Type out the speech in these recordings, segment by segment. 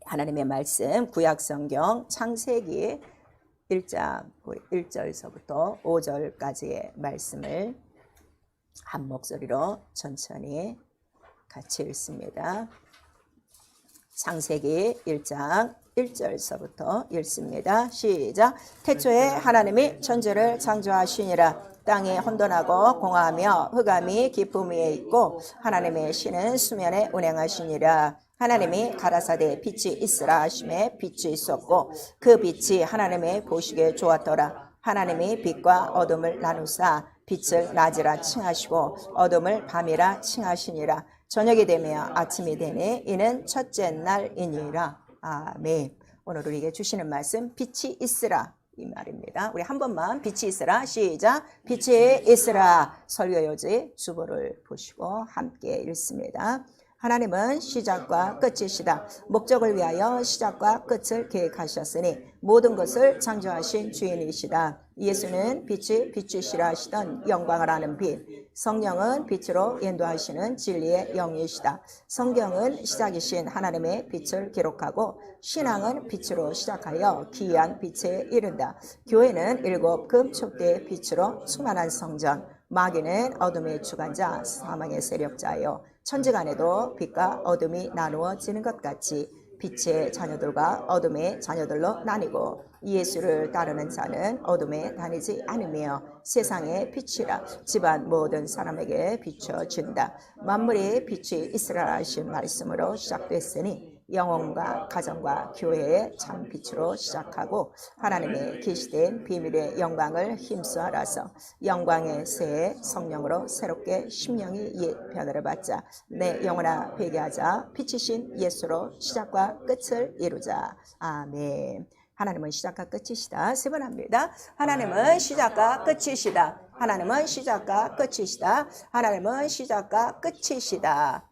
하나님의 말씀 구약성경 창세기 1장 1절서부터 5절까지의 말씀을 한 목소리로 천천히 같이 읽습니다. 창세기 1장 1절서부터 읽습니다. 시작. 태초에 하나님이 천지를 창조하시니라. 땅이 혼돈하고 공허하며 흑암이 깊음 위에 있고 하나님의 신은 수면에 운행하시니라. 하나님이 가라사대 빛이 있으라 하심에 빛이 있었고 그 빛이 하나님의 보시기에 좋았더라. 하나님이 빛과 어둠을 나누사 빛을 낮이라 칭하시고 어둠을 밤이라 칭하시니라. 저녁이 되며 아침이 되니 이는 첫째 날이니라. 아멘. 오늘 우리에게 주시는 말씀 빛이 있으라 이 말입니다. 우리 한 번만 빛이 있으라 시작. 빛이 있으라. 설교요지 주보를 보시고 함께 읽습니다. 하나님은 시작과 끝이시다. 목적을 위하여 시작과 끝을 계획하셨으니 모든 것을 창조하신 주인이시다. 예수는 빛이 비추시라 하시던 영광을 아는 빛, 성령은 빛으로 인도하시는 진리의 영이시다. 성경은 시작이신 하나님의 빛을 기록하고 신앙은 빛으로 시작하여 기이한 빛에 이른다. 교회는 7 금촉대의 빛으로 충만한 성전, 마귀는 어둠의 주관자 사망의 세력자요 천지간에도 빛과 어둠이 나누어지는 것 같이 빛의 자녀들과 어둠의 자녀들로 나뉘고 예수를 따르는 자는 어둠에 다니지 않으며 세상의 빛이라 집안 모든 사람에게 비춰준다. 만물이 빛이 있으라 하신 말씀으로 시작됐으니 영혼과 가정과 교회의 참 빛으로 시작하고 하나님의 계시된 비밀의 영광을 힘쓰아라서 영광의 새해 성령으로 새롭게 심령이 옛 변화를 받자. 내 영혼아 회개하자. 빛이신 예수로 시작과 끝을 이루자. 아멘. 하나님은 시작과 끝이시다. 세 번 합니다. 하나님은 시작과 끝이시다. 하나님은 시작과 끝이시다. 하나님은 시작과 끝이시다.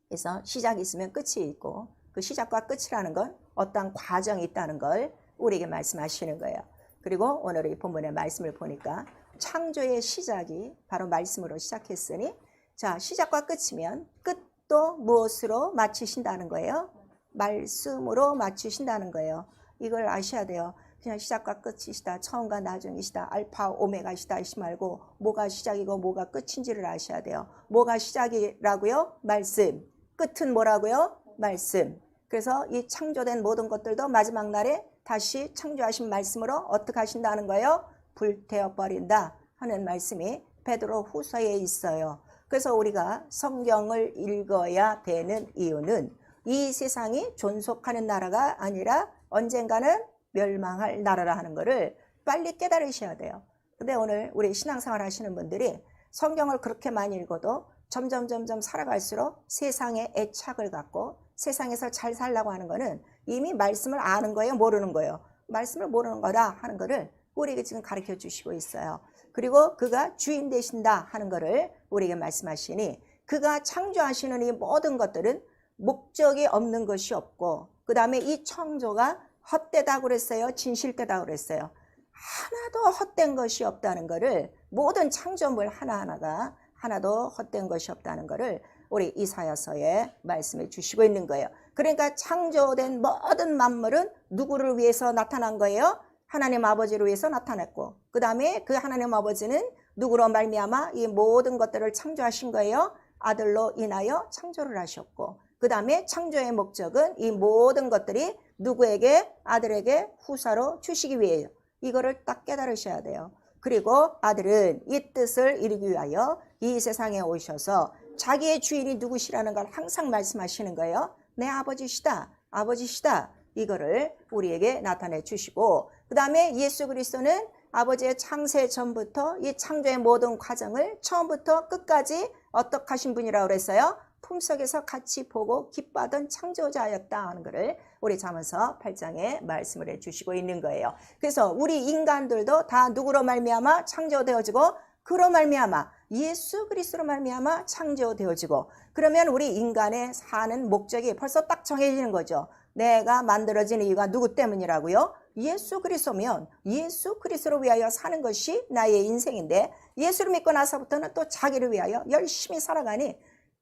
그래서 시작이 있으면 끝이 있고 그 시작과 끝이라는 건 어떤 과정이 있다는 걸 우리에게 말씀하시는 거예요. 그리고 오늘 이 본문의 말씀을 보니까 창조의 시작이 바로 말씀으로 시작했으니 자 시작과 끝이면 끝도 무엇으로 맞추신다는 거예요? 말씀으로 맞추신다는 거예요. 이걸 아셔야 돼요. 그냥 시작과 끝이시다. 처음과 나중이시다. 알파 오메가시다 하시지 말고 뭐가 시작이고 뭐가 끝인지를 아셔야 돼요. 뭐가 시작이라고요? 말씀. 끝은 뭐라고요? 말씀. 그래서 이 창조된 모든 것들도 마지막 날에 다시 창조하신 말씀으로 어떻게 하신다는 거예요? 불태워버린다 하는 말씀이 베드로 후서에 있어요. 그래서 우리가 성경을 읽어야 되는 이유는 이 세상이 존속하는 나라가 아니라 언젠가는 멸망할 나라라 하는 것을 빨리 깨달으셔야 돼요. 근데 오늘 우리 신앙생활 하시는 분들이 성경을 그렇게 많이 읽어도 점점 살아갈수록 세상에 애착을 갖고 세상에서 잘 살라고 하는 거는 이미 말씀을 아는 거예요? 모르는 거예요? 말씀을 모르는 거다 하는 거를 우리에게 지금 가르쳐 주시고 있어요. 그리고 그가 주인 되신다 하는 거를 우리에게 말씀하시니 그가 창조하시는 이 모든 것들은 목적이 없는 것이 없고 그 다음에 이 창조가 헛되다고 그랬어요? 진실되다고 그랬어요? 하나도 헛된 것이 없다는 것을 모든 창조물 하나하나가 하나도 헛된 것이 없다는 것을 우리 이사야서에 말씀해 주시고 있는 거예요. 그러니까 창조된 모든 만물은 누구를 위해서 나타난 거예요? 하나님 아버지를 위해서 나타났고 그 다음에 그 하나님 아버지는 누구로 말미암아 이 모든 것들을 창조하신 거예요? 아들로 인하여 창조를 하셨고 그 다음에 창조의 목적은 이 모든 것들이 누구에게? 아들에게 후사로 주시기 위해요. 이거를 딱 깨달으셔야 돼요. 그리고 아들은 이 뜻을 이루기 위하여 이 세상에 오셔서 자기의 주인이 누구시라는 걸 항상 말씀하시는 거예요. 내 아버지시다. 아버지시다. 이거를 우리에게 나타내 주시고 그 다음에 예수 그리스도는 아버지의 창세 전부터 이 창조의 모든 과정을 처음부터 끝까지 어떻게 하신 분이라고 그랬어요? 품속에서 같이 보고 기뻐하던 창조자였다 하는 것을 우리 잠언서 8장에 말씀을 해주시고 있는 거예요. 그래서 우리 인간들도 다 누구로 말미암아 창조되어지고 그로 말미암아 예수 그리스도로 말미암아 창조되어지고 그러면 우리 인간의 사는 목적이 벌써 딱 정해지는 거죠. 내가 만들어진 이유가 누구 때문이라고요? 예수 그리스도면 예수 그리스도를 위하여 사는 것이 나의 인생인데 예수를 믿고 나서부터는 또 자기를 위하여 열심히 살아가니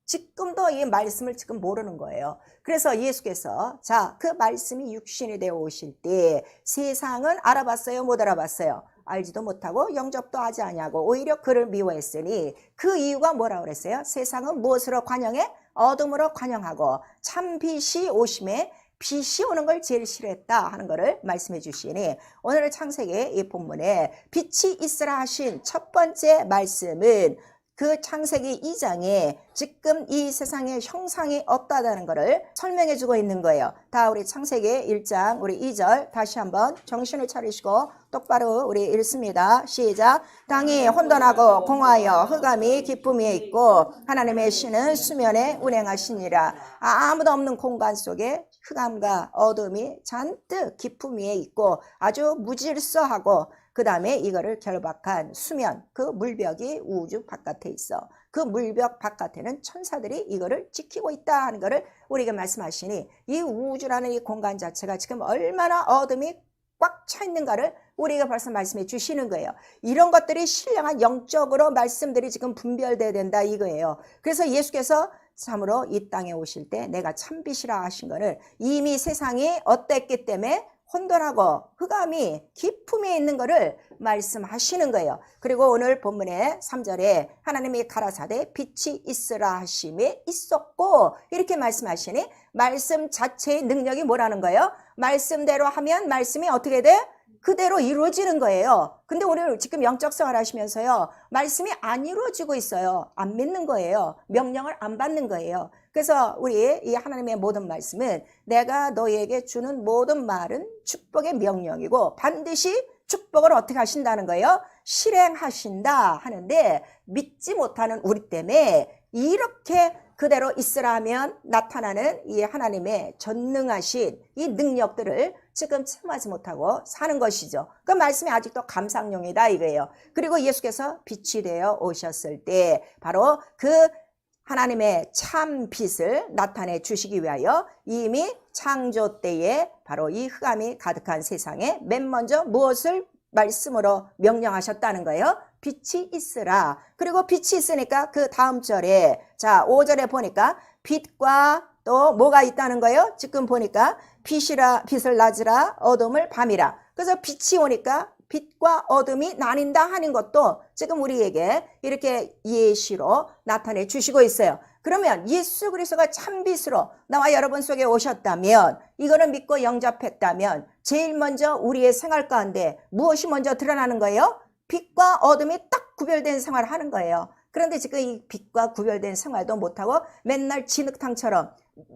지금도 이 말씀을 지금 모르는 거예요. 그래서 예수께서 자, 그 말씀이 육신이 되어 오실 때 세상은 알아봤어요? 못 알아봤어요? 알지도 못하고 영접도 하지 아니하고 오히려 그를 미워했으니 그 이유가 뭐라고 그랬어요? 세상은 무엇으로 관영해? 어둠으로 관영하고 참 빛이 오심에 빛이 오는 걸 제일 싫어했다 하는 것을 말씀해 주시니 오늘 창세기 이 본문에 빛이 있으라 하신 첫 번째 말씀은 그 창세기 2장에 지금 이 세상의 형상이 어떠하다는 것을 설명해 주고 있는 거예요. 다 우리 창세기 1장 우리 2절 다시 한번 정신을 차리시고 똑바로 우리 읽습니다. 시작. 땅이 혼돈하고 공하여 흑암이 깊음 위에 있고 하나님의 신은 수면에 운행하시니라. 아무도 없는 공간 속에 흑암과 어둠이 잔뜩 깊음 위에 있고 아주 무질서하고 그 다음에 이거를 결박한 수면, 그 물벽이 우주 바깥에 있어. 그 물벽 바깥에는 천사들이 이거를 지키고 있다 하는 것을 우리에게 말씀하시니 이 우주라는 이 공간 자체가 지금 얼마나 어둠이 꽉 차 있는가를 우리가 벌써 말씀해 주시는 거예요. 이런 것들이 신령한 영적으로 말씀들이 지금 분별돼야 된다 이거예요. 그래서 예수께서 참으로 이 땅에 오실 때 내가 참빛이라 하신 거를 이미 세상이 어땠기 때문에 혼돈하고 흑암이 깊음에 있는 것을 말씀하시는 거예요. 그리고 오늘 본문의 3절에 하나님이 가라사대 빛이 있으라 하심에 있었고 이렇게 말씀하시니 말씀 자체의 능력이 뭐라는 거예요? 말씀대로 하면 말씀이 어떻게 돼? 그대로 이루어지는 거예요. 근데 오늘 지금 영적 생활 하시면서요 말씀이 안 이루어지고 있어요. 안 믿는 거예요. 명령을 안 받는 거예요. 그래서 우리 이 하나님의 모든 말씀은 내가 너희에게 주는 모든 말은 축복의 명령이고 반드시 축복을 어떻게 하신다는 거예요? 실행하신다 하는데 믿지 못하는 우리 때문에 이렇게 그대로 있으라 하면 나타나는 이 하나님의 전능하신 이 능력들을 지금 체험하지 못하고 사는 것이죠. 그 말씀이 아직도 감상용이다 이거예요. 그리고 예수께서 빛이 되어 오셨을 때 바로 그 하나님의 참 빛을 나타내 주시기 위하여 이미 창조 때에 바로 이 흑암이 가득한 세상에 맨 먼저 무엇을 말씀으로 명령하셨다는 거예요? 빛이 있으라. 그리고 빛이 있으니까 그 다음 절에 자 5절에 보니까 빛과 또 뭐가 있다는 거예요? 지금 보니까 빛을 낮이라 어둠을 밤이라. 그래서 빛이 오니까 빛과 어둠이 나뉜다 하는 것도 지금 우리에게 이렇게 예시로 나타내 주시고 있어요. 그러면 예수 그리스도가 참빛으로 나와 여러분 속에 오셨다면 이거를 믿고 영접했다면 제일 먼저 우리의 생활 가운데 무엇이 먼저 드러나는 거예요? 빛과 어둠이 딱 구별된 생활을 하는 거예요. 그런데 지금 이 빛과 구별된 생활도 못하고 맨날 진흙탕처럼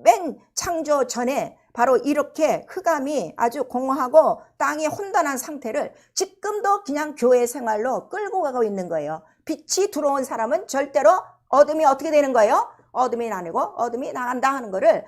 맨 창조 전에 바로 이렇게 흑암이 아주 공허하고 땅이 혼돈한 상태를 지금도 그냥 교회 생활로 끌고 가고 있는 거예요. 빛이 들어온 사람은 절대로 어둠이 어떻게 되는 거예요? 어둠이 나뉘고 어둠이 나간다 하는 거를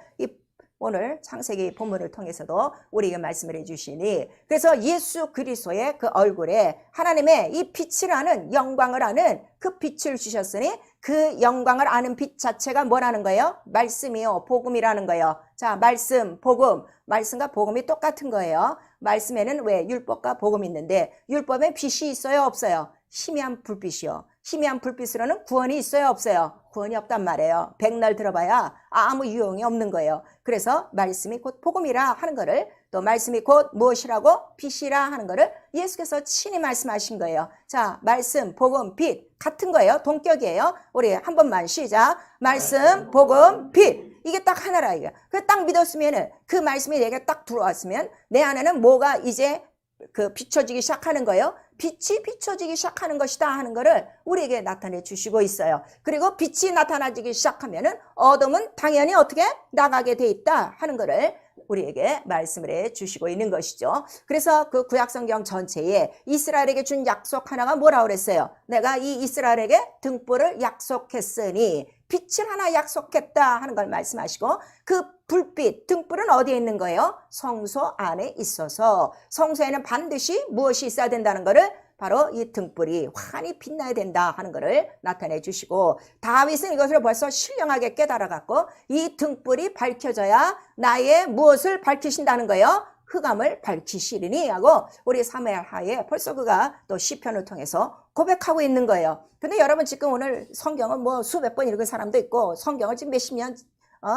오늘 창세기 본문을 통해서도 우리에게 말씀을 해주시니 그래서 예수 그리스도의 그 얼굴에 하나님의 이 빛이라는 영광을 아는 그 빛을 주셨으니 그 영광을 아는 빛 자체가 뭐라는 거예요? 말씀이요 복음이라는 거예요. 자 말씀 복음 말씀과 복음이 똑같은 거예요. 말씀에는 왜 율법과 복음이 있는데 율법에 빛이 있어요 없어요? 희미한 불빛이요. 희미한 불빛으로는 구원이 있어요 없어요? 구원이 없단 말이에요. 백날 들어봐야 아무 유용이 없는 거예요. 그래서 말씀이 곧 복음이라 하는 거를 또 말씀이 곧 무엇이라고? 빛이라 하는 거를 예수께서 친히 말씀하신 거예요. 자 말씀 복음 빛 같은 거예요. 동격이에요. 우리 한 번만 시작. 말씀 복음 빛 이게 딱 하나라 이게. 그 딱 믿었으면은 그 말씀이 내게 딱 들어왔으면 내 안에는 뭐가 이제 그 비춰지기 시작하는 거예요. 빛이 비춰지기 시작하는 것이다 하는 것을 우리에게 나타내 주시고 있어요. 그리고 빛이 나타나기 시작하면은 어둠은 당연히 어떻게 나가게 돼 있다 하는 것을 우리에게 말씀을 해 주시고 있는 것이죠. 그래서 그 구약성경 전체에 이스라엘에게 준 약속 하나가 뭐라고 그랬어요? 내가 이 이스라엘에게 등불을 약속했으니 빛을 하나 약속했다 하는 걸 말씀하시고 그 불빛, 등불은 어디에 있는 거예요? 성소 안에 있어서 성소에는 반드시 무엇이 있어야 된다는 것을 바로 이 등불이 환히 빛나야 된다 하는 것을 나타내 주시고 다윗은 이것을 벌써 신령하게 깨달아갖고 이 등불이 밝혀져야 나의 무엇을 밝히신다는 거예요? 흑암을 밝히시리니 하고 우리 사무엘하에 벌써 그가 또 시편을 통해서 고백하고 있는 거예요. 근데 여러분 지금 오늘 성경을 뭐 수백 번 읽은 사람도 있고 성경을 지금 몇십 년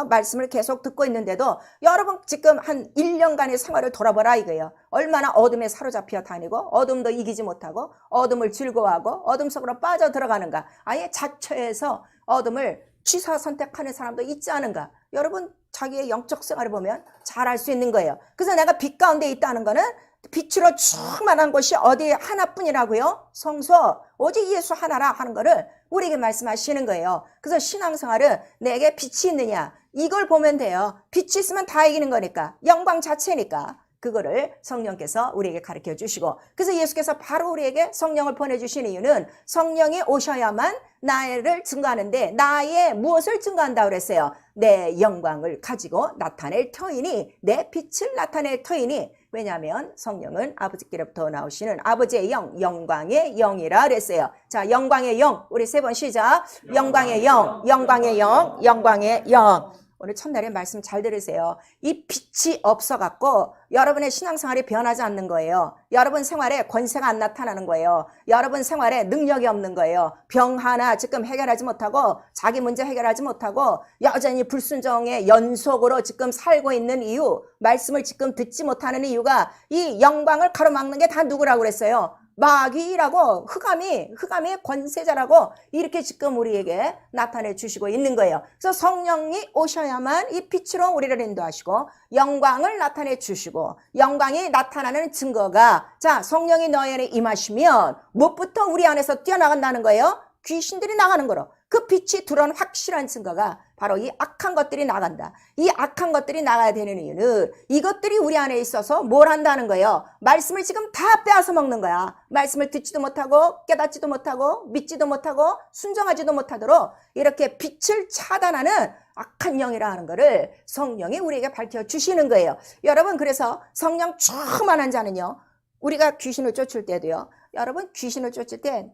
말씀을 계속 듣고 있는데도 여러분 지금 한 1년간의 생활을 돌아보라 이거예요. 얼마나 어둠에 사로잡혀 다니고 어둠도 이기지 못하고 어둠을 즐거워하고 어둠 속으로 빠져 들어가는가. 아예 자처해서 어둠을 취사 선택하는 사람도 있지 않은가. 여러분 자기의 영적 생활을 보면 잘 알 수 있는 거예요. 그래서 내가 빛 가운데 있다는 거는 빛으로 충만한 곳이 어디 하나뿐이라고요? 성소 오직 예수 하나라 하는 거를 우리에게 말씀하시는 거예요. 그래서 신앙생활은 내게 빛이 있느냐 이걸 보면 돼요. 빛이 있으면 다 이기는 거니까 영광 자체니까 그거를 성령께서 우리에게 가르쳐 주시고 그래서 예수께서 바로 우리에게 성령을 보내주신 이유는 성령이 오셔야만 나를 증거하는데 나의 무엇을 증거한다고 그랬어요? 내 영광을 가지고 나타낼 터이니 내 빛을 나타낼 터이니 왜냐하면 성령은 아버지께로부터 나오시는 아버지의 영, 영광의 영이라 그랬어요. 자, 영광의 영 우리 세 번 시작. 영광의 영, 영광의 영, 영광의 영. 오늘 첫날에 말씀 잘 들으세요. 이 빛이 없어갖고 여러분의 신앙생활이 변하지 않는 거예요. 여러분 생활에 권세가 안 나타나는 거예요. 여러분 생활에 능력이 없는 거예요. 병 하나 지금 해결하지 못하고 자기 문제 해결하지 못하고 여전히 불순종의 연속으로 지금 살고 있는 이유 말씀을 지금 듣지 못하는 이유가 이 영광을 가로막는 게 다 누구라고 그랬어요? 마귀라고 흑암이 권세자라고 이렇게 지금 우리에게 나타내 주시고 있는 거예요. 그래서 성령이 오셔야만 이 빛으로 우리를 인도하시고 영광을 나타내 주시고 영광이 나타나는 증거가 자 성령이 너희 안에 임하시면 무엇부터 우리 안에서 뛰어나간다는 거예요? 귀신들이 나가는 거로 그 빛이 들어온 확실한 증거가 바로 이 악한 것들이 나간다. 이 악한 것들이 나가야 되는 이유는 이것들이 우리 안에 있어서 뭘 한다는 거예요? 말씀을 지금 다 빼앗아 먹는 거야. 말씀을 듣지도 못하고 깨닫지도 못하고 믿지도 못하고 순종하지도 못하도록 이렇게 빛을 차단하는 악한 영이라 하는 거를 성령이 우리에게 밝혀주시는 거예요. 여러분 그래서 성령 충만한 자는요. 우리가 귀신을 쫓을 때도요. 여러분 귀신을 쫓을 때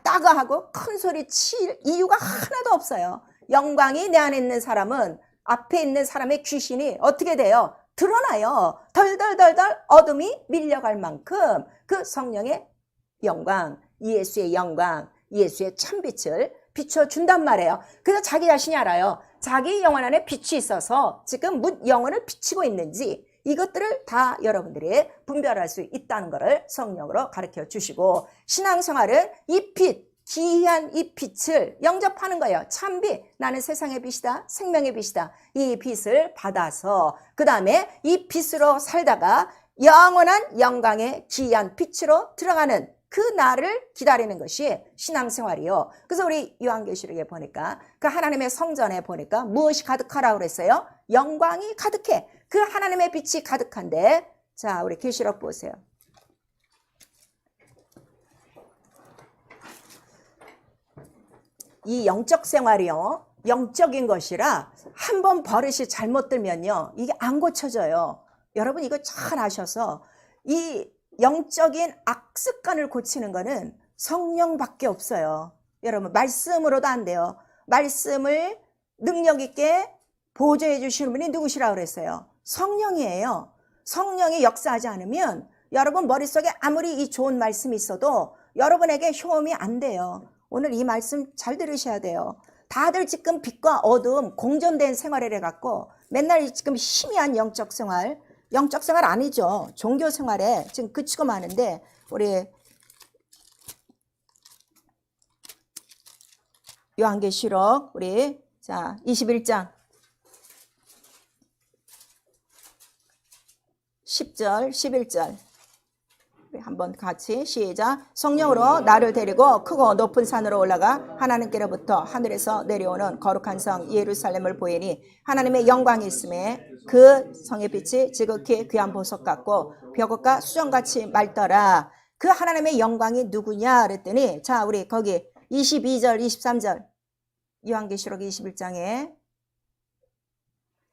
나가 하고 큰 소리 칠 이유가 하나도 없어요. 영광이 내 안에 있는 사람은 앞에 있는 사람의 귀신이 어떻게 돼요? 드러나요. 덜덜덜덜 어둠이 밀려갈 만큼 그 성령의 영광, 예수의 영광, 예수의 참빛을 비춰준단 말이에요. 그래서 자기 자신이 알아요. 자기 영혼 안에 빛이 있어서 지금 문 영혼을 비치고 있는지 이것들을 다 여러분들이 분별할 수 있다는 것을 성령으로 가르쳐 주시고 신앙생활은 이 빛, 기이한 이 빛을 영접하는 거예요. 참빛, 나는 세상의 빛이다, 생명의 빛이다. 이 빛을 받아서 그 다음에 이 빛으로 살다가 영원한 영광의 기이한 빛으로 들어가는 그 날을 기다리는 것이 신앙생활이요. 그래서 우리 요한계시록에 보니까 그 하나님의 성전에 보니까 무엇이 가득하라고 그랬어요? 영광이 가득해. 그 하나님의 빛이 가득한데 자 우리 계시록 보세요. 이 영적 생활이요. 영적인 것이라 한번 버릇이 잘못 들면요. 이게 안 고쳐져요. 여러분 이거 잘 아셔서 이 영적인 악습관을 고치는 거는 성령밖에 없어요. 여러분 말씀으로도 안 돼요. 말씀을 능력 있게 보조해 주시는 분이 누구시라고 그랬어요? 성령이에요. 성령이 역사하지 않으면 여러분 머릿속에 아무리 이 좋은 말씀이 있어도 여러분에게 효험이 안 돼요. 오늘 이 말씀 잘 들으셔야 돼요. 다들 지금 빛과 어둠 공존된 생활을 해갖고 맨날 지금 희미한 영적 생활 아니죠. 종교 생활에 지금 그치고 마는데 우리 요한계시록 우리 자 21장 10절 11절 우리 한번 같이 시작. 성령으로 나를 데리고 크고 높은 산으로 올라가 하나님께로부터 하늘에서 내려오는 거룩한 성 예루살렘을 보이니 하나님의 영광이 있음에 그 성의 빛이 지극히 귀한 보석 같고 벽옥과 수정같이 맑더라. 그 하나님의 영광이 누구냐 그랬더니 자 우리 거기 22절 23절 요한계시록 21장에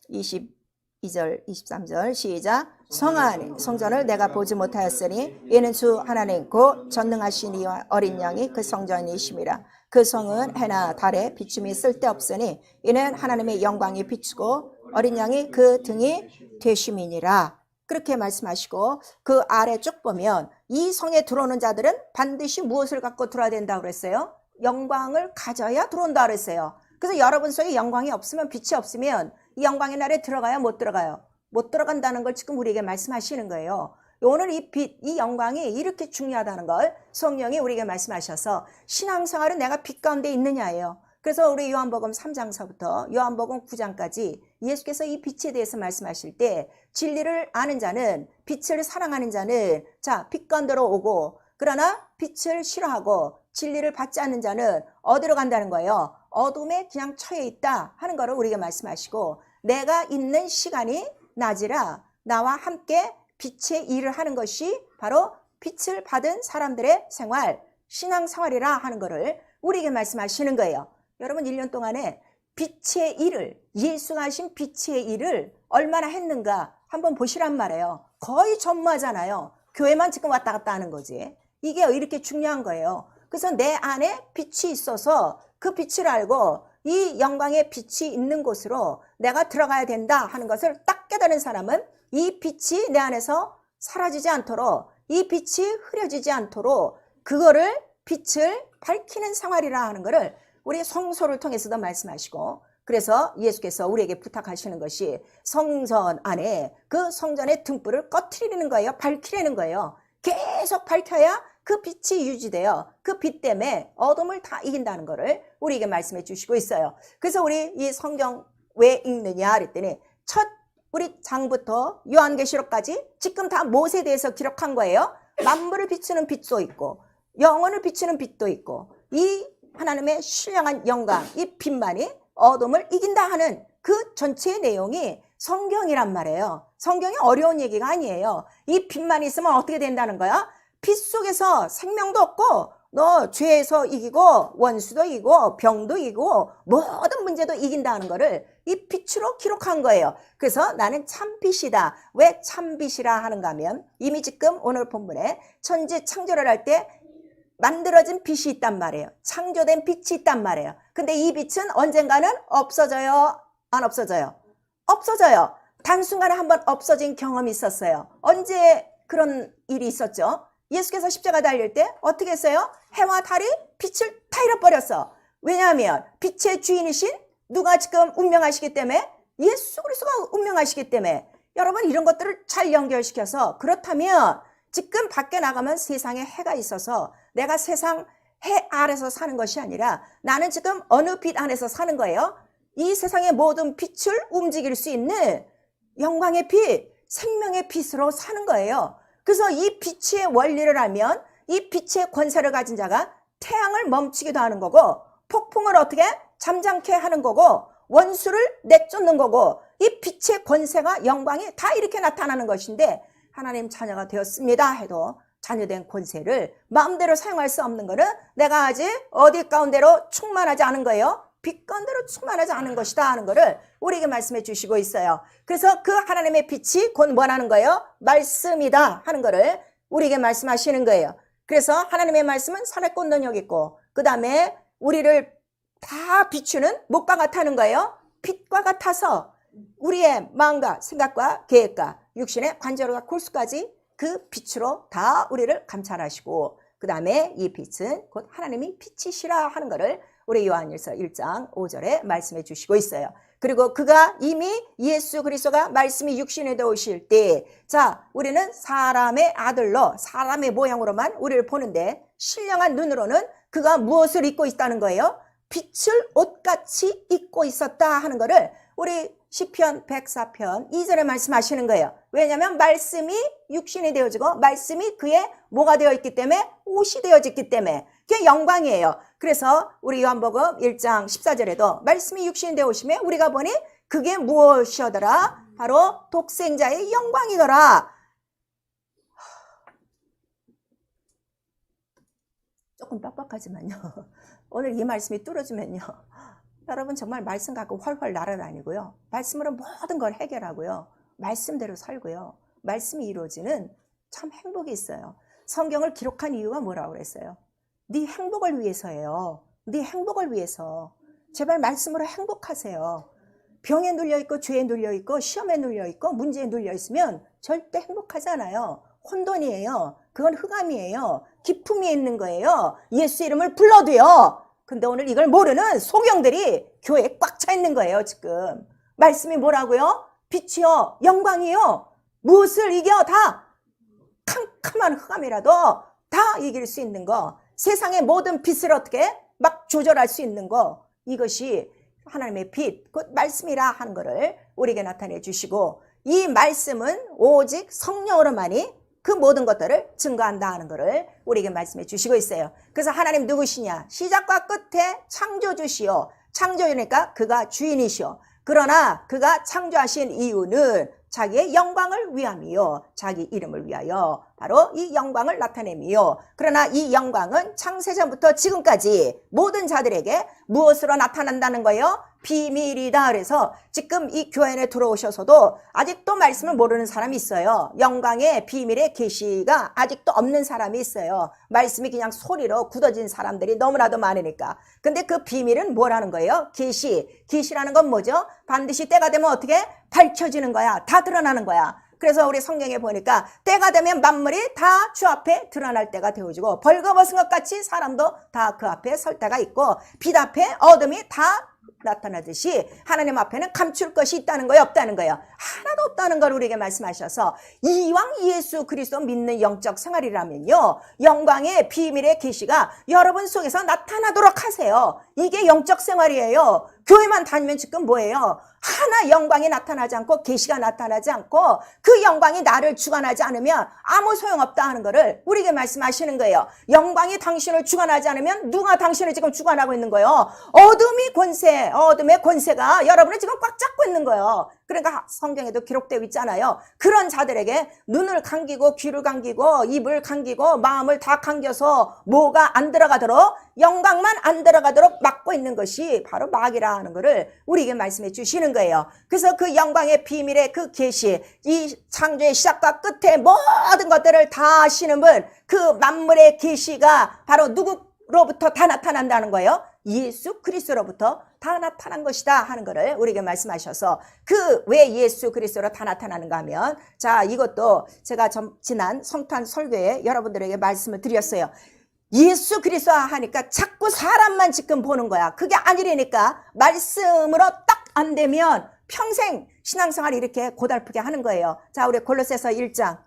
22절 23절 시작. 성 안에 성전을 내가 보지 못하였으니 이는 주 하나님 곧 전능하신 이와 어린 양이 그 성전이심이라. 그 성은 해나 달에 비춤이 쓸데없으니 이는 하나님의 영광이 비추고 어린 양이 그 등이 되심이니라. 그렇게 말씀하시고 그 아래 쭉 보면 이 성에 들어오는 자들은 반드시 무엇을 갖고 들어야 된다고 그랬어요? 영광을 가져야 들어온다고 그랬어요. 그래서 여러분 속에 영광이 없으면, 빛이 없으면 이 영광의 날에 들어가요? 못 들어가요? 못 들어간다는 걸 지금 우리에게 말씀하시는 거예요. 오늘 이 빛, 이 영광이 이렇게 중요하다는 걸 성령이 우리에게 말씀하셔서 신앙생활은 내가 빛 가운데 있느냐예요. 그래서 우리 요한복음 3장서부터 요한복음 9장까지 예수께서 이 빛에 대해서 말씀하실 때 진리를 아는 자는, 빛을 사랑하는 자는 자, 빛 가운데로 오고, 그러나 빛을 싫어하고 진리를 받지 않는 자는 어디로 간다는 거예요? 어둠에 그냥 처해 있다 하는 거를 우리에게 말씀하시고, 내가 있는 시간이 낮이라 나와 함께 빛의 일을 하는 것이 바로 빛을 받은 사람들의 생활, 신앙생활이라 하는 거를 우리에게 말씀하시는 거예요. 여러분 1년 동안에 빛의 일을, 예수가 하신 빛의 일을 얼마나 했는가 한번 보시란 말이에요. 거의 전무하잖아요. 교회만 지금 왔다 갔다 하는 거지. 이게 이렇게 중요한 거예요. 그래서 내 안에 빛이 있어서 그 빛을 알고 이 영광의 빛이 있는 곳으로 내가 들어가야 된다 하는 것을 딱 깨달은 사람은 이 빛이 내 안에서 사라지지 않도록, 이 빛이 흐려지지 않도록 그거를, 빛을 밝히는 생활이라 하는 거를 우리 성소를 통해서도 말씀하시고, 그래서 예수께서 우리에게 부탁하시는 것이 성전 안에 그 성전의 등불을 꺼트리는 거예요. 밝히려는 거예요. 계속 밝혀야 그 빛이 유지돼요. 그 빛 때문에 어둠을 다 이긴다는 거를 우리에게 말씀해 주시고 있어요. 그래서 우리 이 성경 왜 읽느냐 그랬더니 첫 우리 장부터 요한계시록까지 지금 다 못에 대해서 기록한 거예요. 만물을 비추는 빛도 있고 영혼을 비추는 빛도 있고 이 하나님의 신령한 영광, 이 빛만이 어둠을 이긴다 하는 그 전체의 내용이 성경이란 말이에요. 성경이 어려운 얘기가 아니에요. 이 빛만 있으면 어떻게 된다는 거야? 빛 속에서 생명도 없고 너 죄에서 이기고 원수도 이기고 병도 이기고 모든 문제도 이긴다는 거를 이 빛으로 기록한 거예요. 그래서 나는 참빛이다. 왜 참빛이라 하는가 하면 이미 지금 오늘 본문에 천지 창조를 할 때 만들어진 빛이 있단 말이에요. 창조된 빛이 있단 말이에요. 근데 이 빛은 언젠가는 없어져요? 안 없어져요? 없어져요. 단순간에 한번 없어진 경험이 있었어요. 언제 그런 일이 있었죠? 예수께서 십자가 달릴 때 어떻게 했어요? 해와 달이 빛을 다 잃어버렸어. 왜냐하면 빛의 주인이신 누가 지금 운명하시기 때문에, 예수 그리스도가 운명하시기 때문에. 여러분 이런 것들을 잘 연결시켜서, 그렇다면 지금 밖에 나가면 세상에 해가 있어서 내가 세상 해 아래서 사는 것이 아니라 나는 지금 어느 빛 안에서 사는 거예요? 이 세상의 모든 빛을 움직일 수 있는 영광의 빛, 생명의 빛으로 사는 거예요. 그래서 이 빛의 원리를 알면 이 빛의 권세를 가진 자가 태양을 멈추기도 하는 거고, 폭풍을 어떻게 잠잠케 하는 거고, 원수를 내쫓는 거고, 이 빛의 권세가, 영광이 다 이렇게 나타나는 것인데, 하나님 자녀가 되었습니다 해도 자녀된 권세를 마음대로 사용할 수 없는 거는 내가 아직 어디 가운데로 충만하지 않은 거예요. 빛 가운데로 충만하지 않은 것이다 하는 거를 우리에게 말씀해 주시고 있어요. 그래서 그 하나님의 빛이 곧 뭐라는 거예요? 말씀이다 하는 거를 우리에게 말씀하시는 거예요. 그래서 하나님의 말씀은 산의 꽃능력 있고, 그 다음에 우리를 다 비추는 목과 같다는 거예요. 빛과 같아서 우리의 마음과 생각과 계획과 육신의 관절과 골수까지 그 빛으로 다 우리를 감찰하시고, 그 다음에 이 빛은 곧 하나님이 빛이시라 하는 것을 우리 요한일서 1장 5절에 말씀해 주시고 있어요. 그리고 그가 이미 예수 그리스도가 말씀이 육신에 오실 때, 자, 우리는 사람의 아들로, 사람의 모양으로만 우리를 보는데 신령한 눈으로는 그가 무엇을 입고 있다는 거예요? 빛을 옷같이 입고 있었다 하는 거를 우리 시편 104편 2절에 말씀하시는 거예요. 왜냐하면 말씀이 육신이 되어지고 말씀이 그의 뭐가 되어 있기 때문에, 옷이 되어졌기 때문에 그게 영광이에요. 그래서 우리 요한복음 1장 14절에도 말씀이 육신이 되어오심에 우리가 보니 그게 무엇이더라? 바로 독생자의 영광이더라. 조금 빡빡하지만요. 오늘 이 말씀이 뚫어지면요. 여러분 정말 말씀 갖고 훨훨 날아다니고요. 말씀으로 모든 걸 해결하고요. 말씀대로 살고요. 말씀이 이루어지는 참 행복이 있어요. 성경을 기록한 이유가 뭐라고 그랬어요? 네 행복을 위해서예요. 네 행복을 위해서. 제발 말씀으로 행복하세요. 병에 눌려있고 죄에 눌려있고 시험에 눌려있고 문제에 눌려있으면 절대 행복하지 않아요. 혼돈이에요. 그건 흑암이에요. 기품이 있는 거예요. 예수 이름을 불러도요. 근데 오늘 이걸 모르는 소경들이 교회에 꽉 차 있는 거예요. 지금 말씀이 뭐라고요? 빛이요 영광이요 무엇을 이겨? 다 캄캄한 흑암이라도 다 이길 수 있는 거, 세상의 모든 빛을 어떻게 막 조절할 수 있는 거, 이것이 하나님의 빛, 곧 말씀이라 하는 것을 우리에게 나타내 주시고, 이 말씀은 오직 성령으로만이 그 모든 것들을 증거한다 하는 것을 우리에게 말씀해 주시고 있어요. 그래서 하나님 누구시냐? 시작과 끝에 창조주시오. 창조주니까 그가 주인이시오. 그러나 그가 창조하신 이유는 자기의 영광을 위함이요, 자기 이름을 위하여 바로 이 영광을 나타내미요. 그러나 이 영광은 창세전부터 지금까지 모든 자들에게 무엇으로 나타난다는 거예요? 비밀이다. 그래서 지금 이 교회 안에 들어오셔서도 아직도 말씀을 모르는 사람이 있어요. 영광의 비밀의 계시가 아직도 없는 사람이 있어요. 말씀이 그냥 소리로 굳어진 사람들이 너무나도 많으니까. 근데 그 비밀은 뭐라는 거예요? 계시. 계시라는 건 뭐죠? 반드시 때가 되면 어떻게? 밝혀지는 거야. 다 드러나는 거야. 그래서 우리 성경에 보니까 때가 되면 만물이 다 주 앞에 드러날 때가 되어지고, 벌거벗은 것 같이 사람도 다 그 앞에 설 때가 있고, 빛 앞에 어둠이 다 나타나듯이 하나님 앞에는 감출 것이 있다는 거예요, 없다는 거예요? 하나도 없다는 걸 우리에게 말씀하셔서, 이왕 예수 그리스도 믿는 영적 생활이라면요, 영광의 비밀의 계시가 여러분 속에서 나타나도록 하세요. 이게 영적 생활이에요. 교회만 다니면 지금 뭐예요? 하나 영광이 나타나지 않고 계시가 나타나지 않고 그 영광이 나를 주관하지 않으면 아무 소용없다 하는 것을 우리에게 말씀하시는 거예요. 영광이 당신을 주관하지 않으면 누가 당신을 지금 주관하고 있는 거예요? 어둠의 권세가 여러분을 지금 꽉 잡고 있는 거예요. 그러니까 성경에도 기록되어 있잖아요. 그런 자들에게 눈을 감기고 귀를 감기고 입을 감기고 마음을 다 감겨서 뭐가 안 들어가도록, 영광만 안 들어가도록 막고 있는 것이 바로 마귀라 하는 것을 우리에게 말씀해 주시는 거예요. 그래서 그 영광의 비밀의 그 계시, 이 창조의 시작과 끝에 모든 것들을 다 아시는 분, 그 만물의 계시가 바로 누구로부터 다 나타난다는 거예요? 예수 그리스도로부터 다 나타난 것이다 하는 것을 우리에게 말씀하셔서, 그 왜 예수 그리스도로 다 나타나는가 하면, 자, 이것도 제가 지난 성탄 설교에 여러분들에게 말씀을 드렸어요. 예수 그리스도 하니까 자꾸 사람만 지금 보는 거야. 그게 아니라니까. 말씀으로 딱 안 되면 평생 신앙생활 이렇게 고달프게 하는 거예요. 자, 우리 골로새서 1장.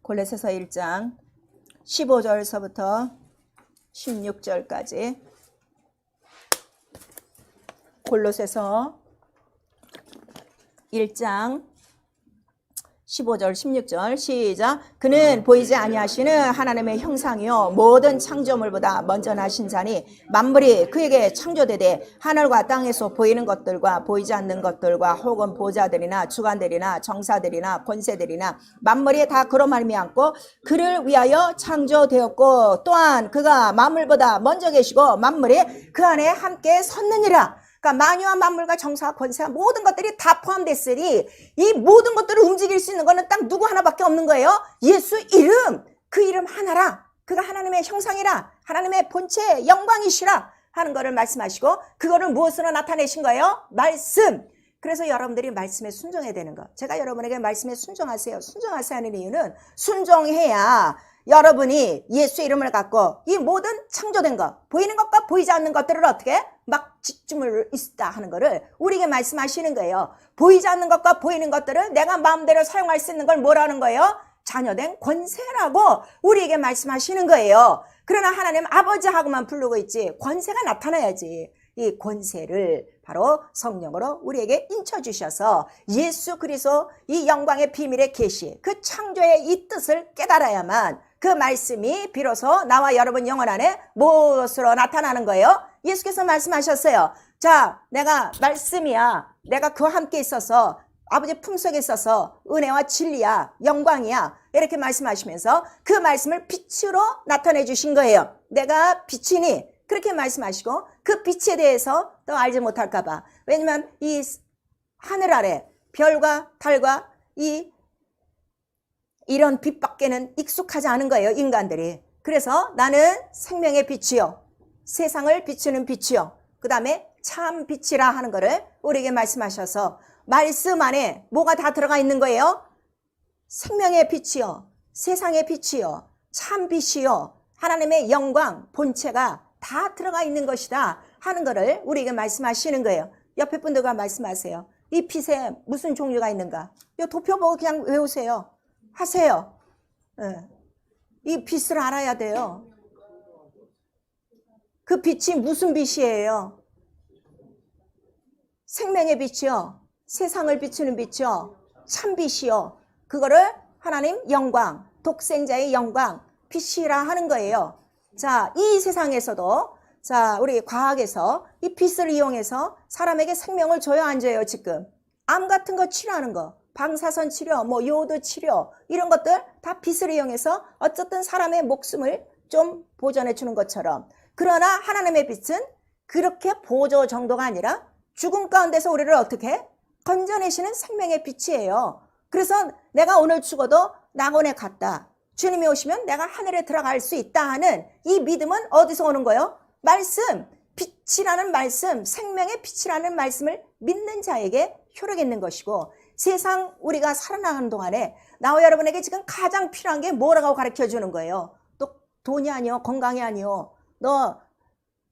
골로새서 1장 15절서부터 16절까지. 골로새서 1장 15절 16절 시작. 그는 보이지 아니하시는 하나님의 형상이요 모든 창조물보다 먼저 나신 자니 만물이 그에게 창조되되 하늘과 땅에서 보이는 것들과 보이지 않는 것들과 혹은 보좌들이나 주관들이나 정사들이나 권세들이나 만물이 다 그로 말미암고 그를 위하여 창조되었고, 또한 그가 만물보다 먼저 계시고 만물이 그 안에 함께 섰느니라. 그러니까 만유와 만물과 정사와 권세와 모든 것들이 다 포함됐으니 이 모든 것들을 움직일 수 있는 거는 딱 누구 하나밖에 없는 거예요. 예수 이름, 그 이름 하나라. 그가 하나님의 형상이라, 하나님의 본체 영광이시라 하는 거를 말씀하시고, 그거를 무엇으로 나타내신 거예요? 말씀. 그래서 여러분들이 말씀에 순종해야 되는 거. 제가 여러분에게 말씀에 순종하세요, 순종하세요 하는 이유는, 순종해야 여러분이 예수 이름을 갖고 이 모든 창조된 것, 보이는 것과 보이지 않는 것들을 어떻게 막 집중을 있다 하는 것을 우리에게 말씀하시는 거예요. 보이지 않는 것과 보이는 것들을 내가 마음대로 사용할 수 있는 걸 뭐라는 거예요? 자녀된 권세라고 우리에게 말씀하시는 거예요. 그러나 하나님 아버지하고만 부르고 있지 권세가 나타나야지. 이 권세를 바로 성령으로 우리에게 인쳐주셔서 예수 그리스도 이 영광의 비밀의 계시, 그 창조의 이 뜻을 깨달아야만 그 말씀이 비로소 나와 여러분 영혼 안에 무엇으로 나타나는 거예요? 예수께서 말씀하셨어요. 자, 내가 말씀이야. 내가 그와 함께 있어서 아버지 품속에 있어서 은혜와 진리야, 영광이야, 이렇게 말씀하시면서 그 말씀을 빛으로 나타내 주신 거예요. 내가 빛이니 그렇게 말씀하시고, 그 빛에 대해서 또 알지 못할까 봐. 왜냐면 이 하늘 아래 별과 달과 이 이런 빛밖에는 익숙하지 않은 거예요, 인간들이. 그래서 나는 생명의 빛이요, 세상을 비추는 빛이요, 그 다음에 참 빛이라 하는 거를 우리에게 말씀하셔서 말씀 안에 뭐가 다 들어가 있는 거예요? 생명의 빛이요, 세상의 빛이요, 참 빛이요, 하나님의 영광, 본체가 다 들어가 있는 것이다 하는 거를 우리에게 말씀하시는 거예요. 옆에 분들과 말씀하세요. 이 빛에 무슨 종류가 있는가? 이 도표 보고 그냥 외우세요. 하세요. 이 빛을 알아야 돼요. 그 빛이 무슨 빛이에요? 생명의 빛이요, 세상을 비추는 빛이요, 참 빛이요. 그거를 하나님 영광, 독생자의 영광, 빛이라 하는 거예요. 자, 이 세상에서도 자, 우리 과학에서 이 빛을 이용해서 사람에게 생명을 줘요, 안 줘요? 지금 암 같은 거 치료하는 거, 방사선 치료, 뭐 요도 치료, 이런 것들 다 빛을 이용해서 어쨌든 사람의 목숨을 좀 보존해 주는 것처럼, 그러나 하나님의 빛은 그렇게 보조 정도가 아니라 죽음 가운데서 우리를 어떻게 건져내시는 생명의 빛이에요. 그래서 내가 오늘 죽어도 낙원에 갔다, 주님이 오시면 내가 하늘에 들어갈 수 있다 하는 이 믿음은 어디서 오는 거예요? 말씀, 빛이라는 말씀, 생명의 빛이라는 말씀을 믿는 자에게 효력이 있는 것이고, 세상 우리가 살아나가는 동안에 나와 여러분에게 지금 가장 필요한 게 뭐라고 가르쳐 주는 거예요? 또 돈이 아니요, 건강이 아니요, 너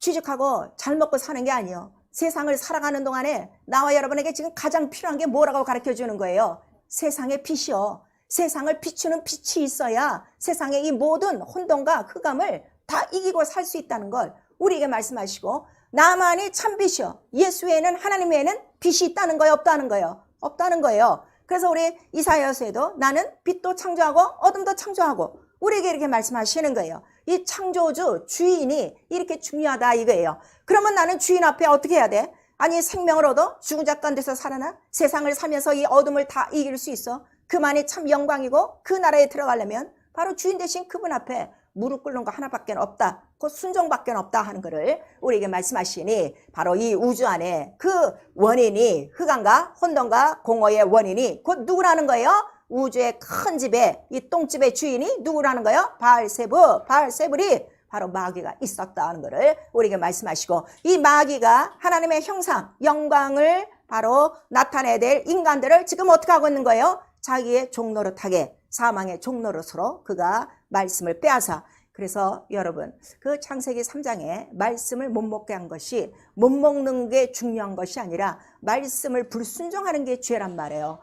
취직하고 잘 먹고 사는 게 아니요, 세상을 살아가는 동안에 나와 여러분에게 지금 가장 필요한 게 뭐라고 가르쳐 주는 거예요? 세상의 빛이요, 세상을 비추는 빛이 있어야 세상의 이 모든 혼돈과 흑암을 다 이기고 살 수 있다는 걸 우리에게 말씀하시고, 나만이 참 빛이요, 예수 외에는, 하나님 외에는 빛이 있다는 거예요, 없다는 거예요? 없다는 거예요. 그래서 우리 이사야서에도 나는 빛도 창조하고 어둠도 창조하고 우리에게 이렇게 말씀하시는 거예요. 이 창조주 주인이 이렇게 중요하다 이거예요. 그러면 나는 주인 앞에 어떻게 해야 돼? 아니, 생명을 얻어 죽은 자 가운데서 살아나 세상을 살면서 이 어둠을 다 이길 수 있어? 그만이 참 영광이고, 그 나라에 들어가려면 바로 주인 대신 그분 앞에 무릎 꿇는 거 하나밖에 없다, 그 순종밖에 없다 하는 것을 우리에게 말씀하시니, 바로 이 우주 안에 그 원인이, 흑암과 혼돈과 공허의 원인이 곧 누구라는 거예요? 우주의 큰 집에, 이 똥집의 주인이 누구라는 거예요? 바알세불이 바로 마귀가 있었다 하는 것을 우리에게 말씀하시고, 이 마귀가 하나님의 형상, 영광을 바로 나타내야 될 인간들을 지금 어떻게 하고 있는 거예요? 자기의 종노릇하게, 사망의 종노릇으로 그가 말씀을 빼앗아. 그래서 여러분, 그 창세기 3장에 말씀을 못 먹게 한 것이, 못 먹는 게 중요한 것이 아니라 말씀을 불순종하는 게 죄란 말이에요.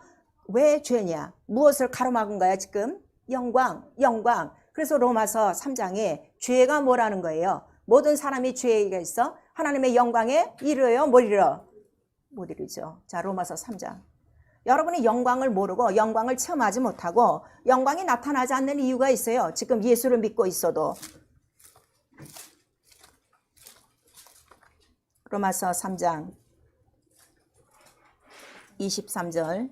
왜 죄냐? 무엇을 가로막은 거야 지금? 영광. 그래서 로마서 3장에 죄가 뭐라는 거예요? 모든 사람이 죄가 있어 하나님의 영광에 이르요, 못 이르요? 못 이르죠. 자, 로마서 3장. 여러분이 영광을 모르고 영광을 체험하지 못하고 영광이 나타나지 않는 이유가 있어요. 지금 예수를 믿고 있어도. 로마서 3장 23절.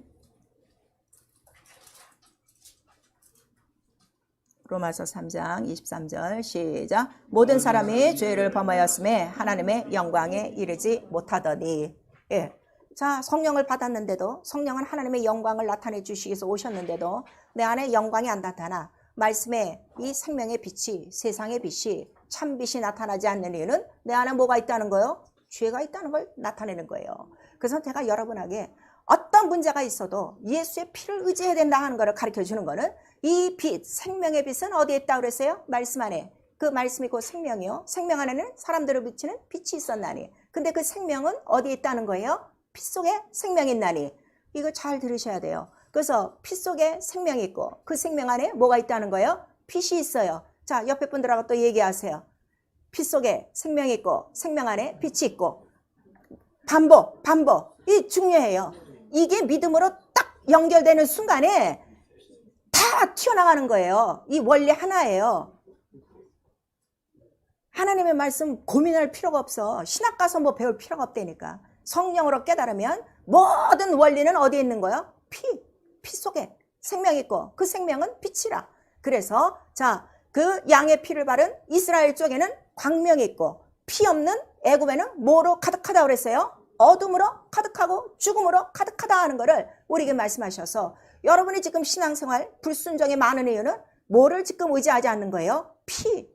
로마서 3장 23절 시작. 모든 사람이 죄를 범하였음에 하나님의 영광에 이르지 못하더니. 예. 자, 성령을 받았는데도, 성령은 하나님의 영광을 나타내 주시기 위해서 오셨는데도 내 안에 영광이 안 나타나, 말씀에 이 생명의 빛이, 세상의 빛이, 참 빛이 나타나지 않는 이유는 내 안에 뭐가 있다는 거예요? 죄가 있다는 걸 나타내는 거예요. 그래서 제가 여러분에게 어떤 문제가 있어도 예수의 피를 의지해야 된다 하는 것을 가르쳐 주는 거는, 이 빛, 생명의 빛은 어디에 있다고 그랬어요? 말씀 안에. 그 말씀이 곧 생명이요, 생명 안에는 사람들을 비치는 빛이 있었나니. 근데 그 생명은 어디에 있다는 거예요? 피 속에 생명이 있나니. 이거 잘 들으셔야 돼요. 그래서 피 속에 생명이 있고 그 생명 안에 뭐가 있다는 거예요? 빛이 있어요. 자, 옆에 분들하고 또 얘기하세요. 피 속에 생명이 있고 생명 안에 빛이 있고. 반복. 이 중요해요. 이게 믿음으로 딱 연결되는 순간에 다 튀어나가는 거예요. 이 원리 하나예요. 하나님의 말씀 고민할 필요가 없어. 신학 가서 뭐 배울 필요가 없다니까. 성령으로 깨달으면 모든 원리는 어디에 있는 거예요? 피 속에 생명이 있고 그 생명은 빛이라. 그래서 자, 그 양의 피를 바른 이스라엘 쪽에는 광명이 있고, 피 없는 애굽에는 뭐로 가득하다 그랬어요? 어둠으로 가득하고 죽음으로 가득하다 하는 거를 우리에게 말씀하셔서, 여러분이 지금 신앙생활 불순종이 많은 이유는 뭐를 지금 의지하지 않는 거예요? 피.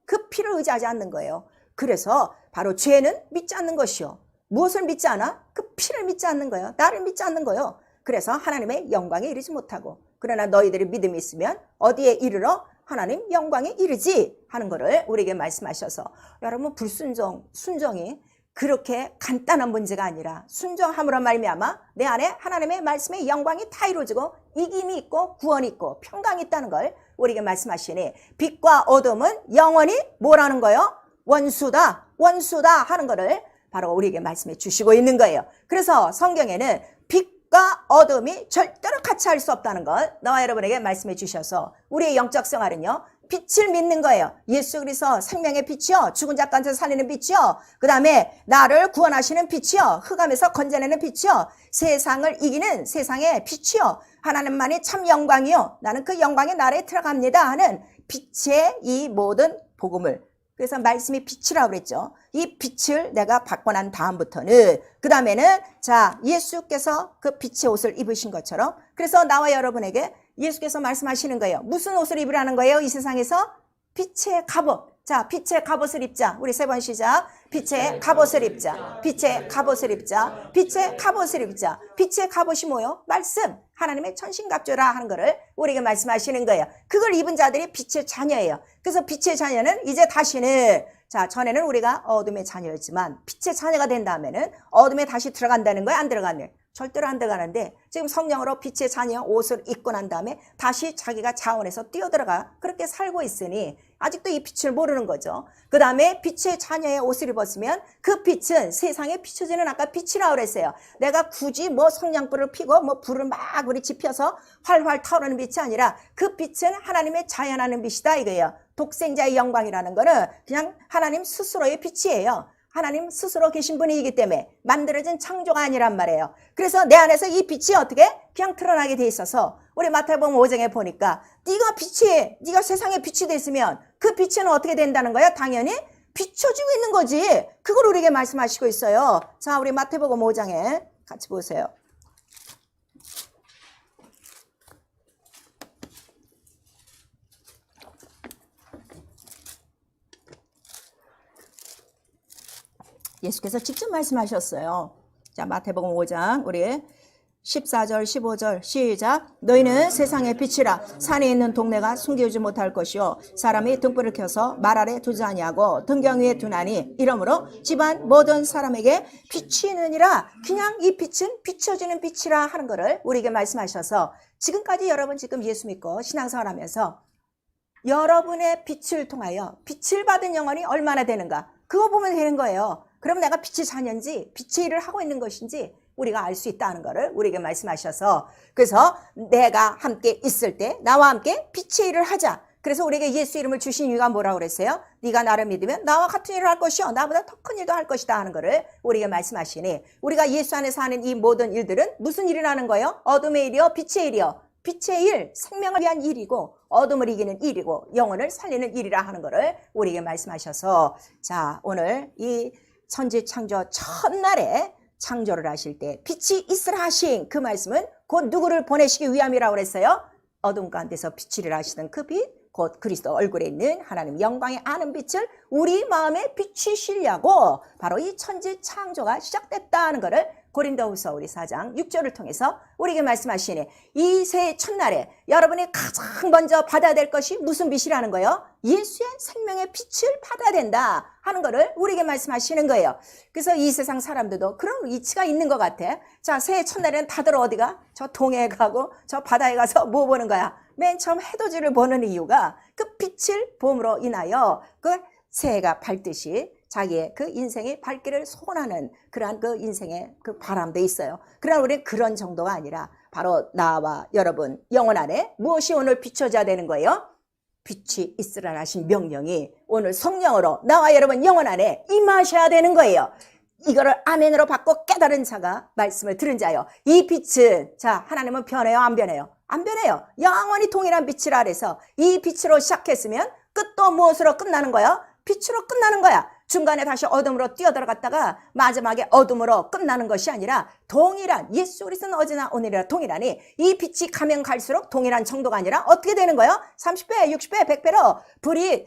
그 피를 의지하지 않는 거예요. 그래서 바로 죄는 믿지 않는 것이요. 무엇을 믿지 않아? 그 피를 믿지 않는 거예요. 나를 믿지 않는 거예요. 그래서 하나님의 영광에 이르지 못하고, 그러나 너희들이 믿음이 있으면 어디에 이르러? 하나님 영광에 이르지 하는 거를 우리에게 말씀하셔서, 여러분 불순종, 순종이 그렇게 간단한 문제가 아니라 순종함으로 말미암아 내 안에 하나님의 말씀의 영광이 다 이루어지고 이김이 있고 구원이 있고 평강이 있다는 걸 우리에게 말씀하시니, 빛과 어둠은 영원히 뭐라는 거예요? 원수다 하는 거를 바로 우리에게 말씀해 주시고 있는 거예요. 그래서 성경에는 빛과 어둠이 절대로 같이 할 수 없다는 걸 나와 여러분에게 말씀해 주셔서, 우리의 영적 생활은요, 빛을 믿는 거예요. 예수 그리스도 생명의 빛이요, 죽은 자 가운데서 살리는 빛이요, 그 다음에 나를 구원하시는 빛이요, 흑암에서 건져내는 빛이요, 세상을 이기는 세상의 빛이요, 하나님만이 참 영광이요, 나는 그 영광의 나라에 들어갑니다 하는 빛의 이 모든 복음을, 그래서 말씀이 빛이라고 그랬죠. 이 빛을 내가 받고 난 다음부터는, 그 다음에는 자, 예수께서 그 빛의 옷을 입으신 것처럼, 그래서 나와 여러분에게 예수께서 말씀하시는 거예요. 무슨 옷을 입으라는 거예요? 이 세상에서 빛의 갑옷. 자, 빛의 갑옷을 입자. 우리 세 번 시작. 빛의 갑옷을 입자. 빛의 갑옷을 입자. 빛의 갑옷을 입자. 빛의 갑옷이 뭐요? 말씀. 하나님의 천신갑주라 하는 거를 우리에게 말씀하시는 거예요. 그걸 입은 자들이 빛의 자녀예요. 그래서 빛의 자녀는 이제 다시는, 자, 전에는 우리가 어둠의 자녀였지만 빛의 자녀가 된 다음에는 어둠에 다시 들어간다는 거야? 안 들어가는? 절대로 안 들어가는데, 지금 성령으로 빛의 자녀 옷을 입고 난 다음에 다시 자기가 자원에서 뛰어들어가 그렇게 살고 있으니 아직도 이 빛을 모르는 거죠. 그 다음에 빛의 자녀의 옷을 입었으면 그 빛은 세상에 비춰지는, 아까 빛이라고 그랬어요. 내가 굳이 뭐 성냥불을 피고 뭐 불을 막 우리 지펴서 활활 타오르는 빛이 아니라 그 빛은 하나님의 자연하는 빛이다 이거예요. 독생자의 영광이라는 거는 그냥 하나님 스스로의 빛이에요. 하나님 스스로 계신 분이기 때문에 만들어진 창조가 아니란 말이에요. 그래서 내 안에서 이 빛이 어떻게 그냥 드러나게 돼 있어서, 우리 마태복음 5장에 보니까 네가 세상에 빛이 됐으면 그 빛은 어떻게 된다는 거야? 당연히 비춰지고 있는 거지. 그걸 우리에게 말씀하시고 있어요. 자, 우리 마태복음 5장에 같이 보세요. 예수께서 직접 말씀하셨어요. 자, 마태복음 5장 우리 14절 15절 시작. 너희는 세상의 빛이라. 산에 있는 동네가 숨기지 못할 것이요, 사람이 등불을 켜서 말 아래 두지 아니하고 등경 위에 두나니 이러므로 집안 모든 사람에게 빛이 있느니라. 그냥 이 빛은 비춰지는 빛이라 하는 것을 우리에게 말씀하셔서, 지금까지 여러분 지금 예수 믿고 신앙생활하면서 여러분의 빛을 통하여 빛을 받은 영혼이 얼마나 되는가, 그거 보면 되는 거예요. 그럼 내가 빛의 자녀인지 빛의 일을 하고 있는 것인지 우리가 알 수 있다는 것을 우리에게 말씀하셔서, 그래서 내가 함께 있을 때 나와 함께 빛의 일을 하자. 그래서 우리에게 예수 이름을 주신 이유가 뭐라고 그랬어요? 네가 나를 믿으면 나와 같은 일을 할 것이요, 나보다 더 큰 일도 할 것이다 하는 것을 우리에게 말씀하시니, 우리가 예수 안에서 하는 이 모든 일들은 무슨 일을 하는 거예요? 어둠의 일이요, 빛의 일이요. 빛의 일, 생명을 위한 일이고 어둠을 이기는 일이고 영혼을 살리는 일이라 하는 것을 우리에게 말씀하셔서, 자, 오늘 이 천지 창조 첫날에 창조를 하실 때 빛이 있으라 하신 그 말씀은 곧 누구를 보내시기 위함이라고 그랬어요? 어둠 가운데서 빛을 하시던 그 빛, 곧 그리스도 얼굴에 있는 하나님 영광의 아는 빛을 우리 마음에 비추시려고 바로 이 천지 창조가 시작됐다는 것을 고린도후서 우리 4장 6절을 통해서 우리에게 말씀하시니, 이 새해 첫날에 여러분이 가장 먼저 받아야 될 것이 무슨 빛이라는 거예요? 예수의 생명의 빛을 받아야 된다 하는 것을 우리에게 말씀하시는 거예요. 그래서 이 세상 사람들도 그런 이치가 있는 것 같아. 자, 새해 첫날에는 다들 어디가? 저 동해에 가고 저 바다에 가서 뭐 보는 거야? 맨 처음 해돋이를 보는 이유가 그 빛을 봄으로 인하여 그 새해가 밝듯이 자기의 그 인생의 밝기를 소원하는 그러한 그 인생의 그 바람도 있어요. 그러나 우리는 그런 정도가 아니라 바로 나와 여러분 영혼 안에 무엇이 오늘 비춰져야 되는 거예요? 빛이 있으라 하신 명령이 오늘 성령으로 나와 여러분 영혼 안에 임하셔야 되는 거예요. 이거를 아멘으로 받고 깨달은 자가 말씀을 들은 자요. 이 빛은, 자, 하나님은 변해요, 안 변해요? 안 변해요. 영원히 동일한 빛이라 그래서 이 빛으로 시작했으면 끝도 무엇으로 끝나는 거예요? 빛으로 끝나는 거야. 중간에 다시 어둠으로 뛰어들어갔다가 마지막에 어둠으로 끝나는 것이 아니라 동일한 예수 그리스도는 어제나 오늘이라 동일하니 이 빛이 가면 갈수록 동일한 정도가 아니라 어떻게 되는 거예요? 30배, 60배, 100배로 불이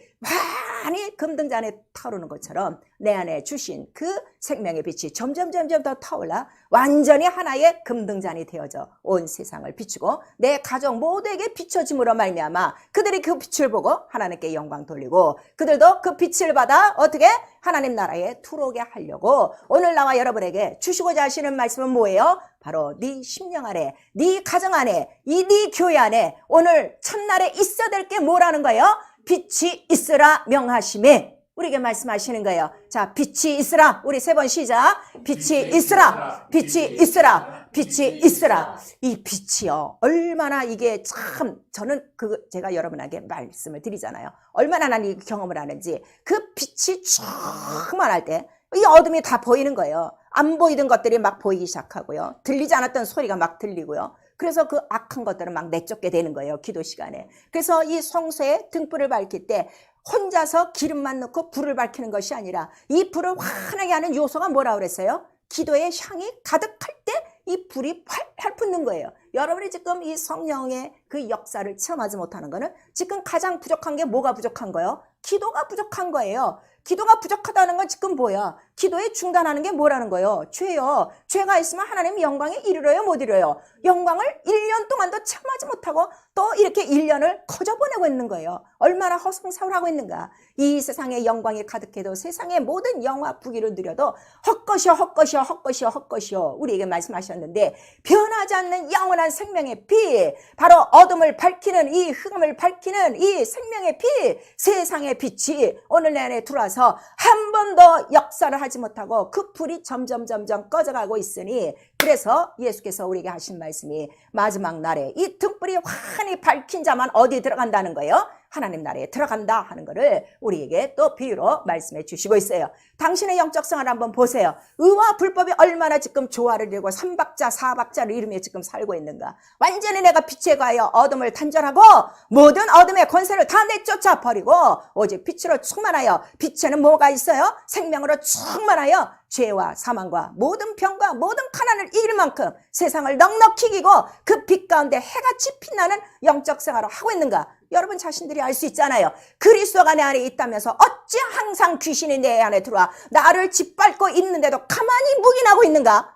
많이 금등잔에 타오르는 것처럼 내 안에 주신 그 생명의 빛이 점점 더 타올라 완전히 하나의 금등잔이 되어져 온 세상을 비추고 내 가족 모두에게 비춰짐으로 말미암아 그들이 그 빛을 보고 하나님께 영광 돌리고 그들도 그 빛을 받아 어떻게 하나님 나라에 들어오게 하려고 오늘 나와 여러분에게 주시고자 하시는 말씀은 뭐예요? 바로 네 심령 안에, 네 가정 안에, 네 교회 안에 오늘 첫날에 있어야 될 게 뭐라는 거예요? 빛이 있으라 명하심에 우리에게 말씀하시는 거예요. 자, 빛이 있으라. 우리 3번 시작. 빛이 있으라. 빛이 있으라. 빛이 있으라. 이 빛이요. 얼마나 이게 참 저는 제가 여러분에게 말씀을 드리잖아요. 얼마나 난 이 경험을 하는지 그 빛이 충만할 때 이 어둠이 다 보이는 거예요. 안 보이던 것들이 막 보이기 시작하고요. 들리지 않았던 소리가 막 들리고요. 그래서 그 악한 것들은 막 내쫓게 되는 거예요. 기도 시간에. 그래서 이 성소에 등불을 밝힐 때 혼자서 기름만 넣고 불을 밝히는 것이 아니라 이 불을 환하게 하는 요소가 뭐라고 그랬어요? 기도의 향이 가득할 때 이 불이 활활 붙는 거예요. 여러분이 지금 이 성령의 그 역사를 체험하지 못하는 거는 지금 가장 부족한 게 뭐가 부족한 거예요? 기도가 부족한 거예요. 기도가 부족하다는 건 지금 뭐야? 기도에 중단하는 게 뭐라는 거예요? 죄요. 죄가 있으면 하나님 영광에 이르러요? 못 이르러요? 영광을 1년 동안도 참하지 못하고 또 이렇게 1년을 거저 보내고 있는 거예요. 얼마나 허송세월 하고 있는가. 이 세상에 영광이 가득해도 세상의 모든 영화 부귀를 누려도 헛것이요 우리에게 말씀하셨는데 변하지 않는 영원한 생명의 빛, 바로 어둠을 밝히는 이 흑암을 밝히는 이 생명의 빛, 세상의 빛이 오늘 내 안에 들어와서 한 번도 역사를 하지 못하고 그 불이 점점 꺼져가고 있으니 그래서 예수께서 우리에게 하신 말씀이 마지막 날에 이 등불이 환히 밝힌 자만 어디 들어간다는 거예요? 하나님 나라에 들어간다 하는 것을 우리에게 또 비유로 말씀해 주시고 있어요. 당신의 영적 생활을 한번 보세요. 의와 불법이 얼마나 지금 조화를 이루고 3박자 4박자를 이루며 지금 살고 있는가. 완전히 내가 빛에 가하여 어둠을 단절하고 모든 어둠의 권세를 다 내쫓아 버리고 오직 빛으로 충만하여 빛에는 뭐가 있어요? 생명으로 충만하여 죄와 사망과 모든 병과 모든 가난을 이길 만큼 세상을 넉넉히 이기고 그 빛 가운데 해같이 빛나는 영적 생활을 하고 있는가. 여러분 자신들이 알 수 있잖아요. 그리스도가 내 안에 있다면서 어찌 항상 귀신이 내 안에 들어와 나를 짓밟고 있는데도 가만히 묵인하고 있는가?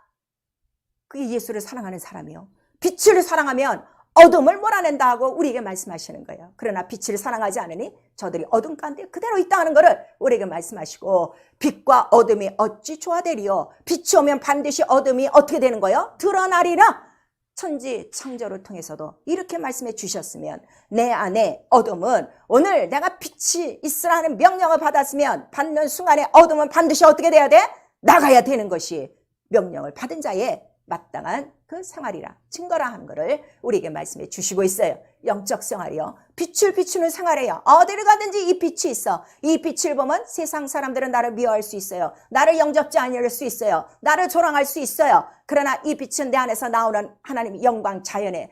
그게 예수를 사랑하는 사람이요. 빛을 사랑하면 어둠을 몰아낸다 하고 우리에게 말씀하시는 거예요. 그러나 빛을 사랑하지 않으니 저들이 어둠 가운데 그대로 있다 하는 것을 우리에게 말씀하시고 빛과 어둠이 어찌 조화되리요. 빛이 오면 반드시 어둠이 어떻게 되는 거예요? 드러나리라. 천지 창조를 통해서도 이렇게 말씀해 주셨으면 내 안에 어둠은 오늘 내가 빛이 있으라는 명령을 받았으면 받는 순간에 어둠은 반드시 어떻게 돼야 돼? 나가야 되는 것이 명령을 받은 자의 마땅한 그 생활이라 증거라 하는 것을 우리에게 말씀해 주시고 있어요. 영적 생활이요. 빛을 비추는 생활이에요. 어디를 가든지 이 빛이 있어. 이 빛을 보면 세상 사람들은 나를 미워할 수 있어요. 나를 영접지 않을 수 있어요. 나를 조롱할 수 있어요. 그러나 이 빛은 내 안에서 나오는 하나님의 영광 자연이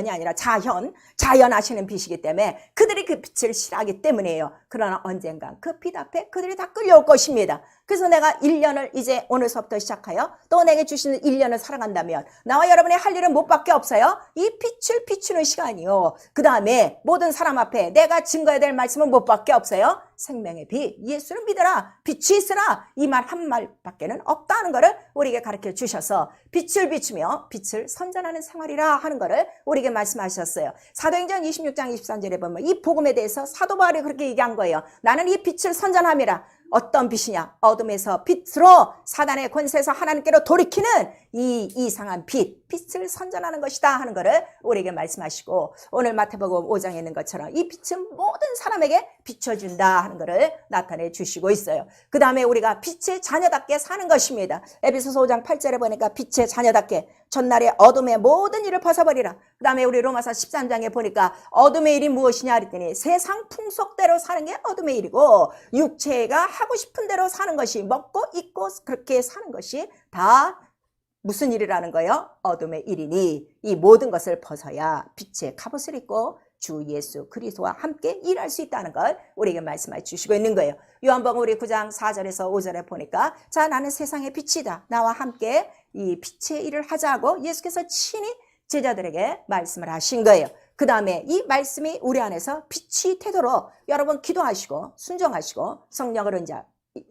아니라 자연하시는 빛이기 때문에 그들이 그 빛을 싫어하기 때문이에요. 그러나 언젠가 그 빛 앞에 그들이 다 끌려올 것입니다. 그래서 내가 1년을 이제 오늘서부터 시작하여 또 내게 주시는 1년을 살아간다면 나와 여러분의 할 일은 못밖에 없어요. 이 빛을 비추는 시간이요. 그 다음에 모든 사람 앞에 내가 증거해야 될 말씀은 못밖에 없어요. 생명의 빛, 예수를 믿어라, 빛이 있으라, 이 말 한 말밖에는 없다는 것을 우리에게 가르쳐 주셔서 빛을 비추며 빛을 선전하는 생활이라 하는 것을 우리에게 말씀하셨어요. 사도행전 26장 23절에 보면 이 복음에 대해서 사도 바울이 그렇게 얘기한 거예요. 나는 이 빛을 선전함이라. 어떤 빛이냐? 어둠에서 빛으로 사단의 권세에서 하나님께로 돌이키는 이 이상한 빛을 선전하는 것이다 하는 것을 우리에게 말씀하시고 오늘 마태복음 5장에 있는 것처럼 이 빛은 모든 사람에게 비춰준다 하는 것을 나타내 주시고 있어요. 그 다음에 우리가 빛의 자녀답게 사는 것입니다. 에베소서 5장 8절에 보니까 빛의 자녀답게 전날에 어둠의 모든 일을 벗어버리라. 그 다음에 우리 로마서 13장에 보니까 어둠의 일이 무엇이냐 그랬더니 세상 풍속대로 사는 게 어둠의 일이고 육체가 하고 싶은 대로 사는 것이 먹고 입고 그렇게 사는 것이 다 무슨 일이라는 거예요? 어둠의 일이니 이 모든 것을 벗어야 빛의 갑옷을 입고 주 예수 그리스도와 함께 일할 수 있다는 걸 우리에게 말씀해 주시고 있는 거예요. 요한복음 우리 9장 4절에서 5절에 보니까 자 나는 세상의 빛이다. 나와 함께 이 빛의 일을 하자고 예수께서 친히 제자들에게 말씀을 하신 거예요. 그 다음에 이 말씀이 우리 안에서 빛이 되도록 여러분 기도하시고 순종하시고 성령을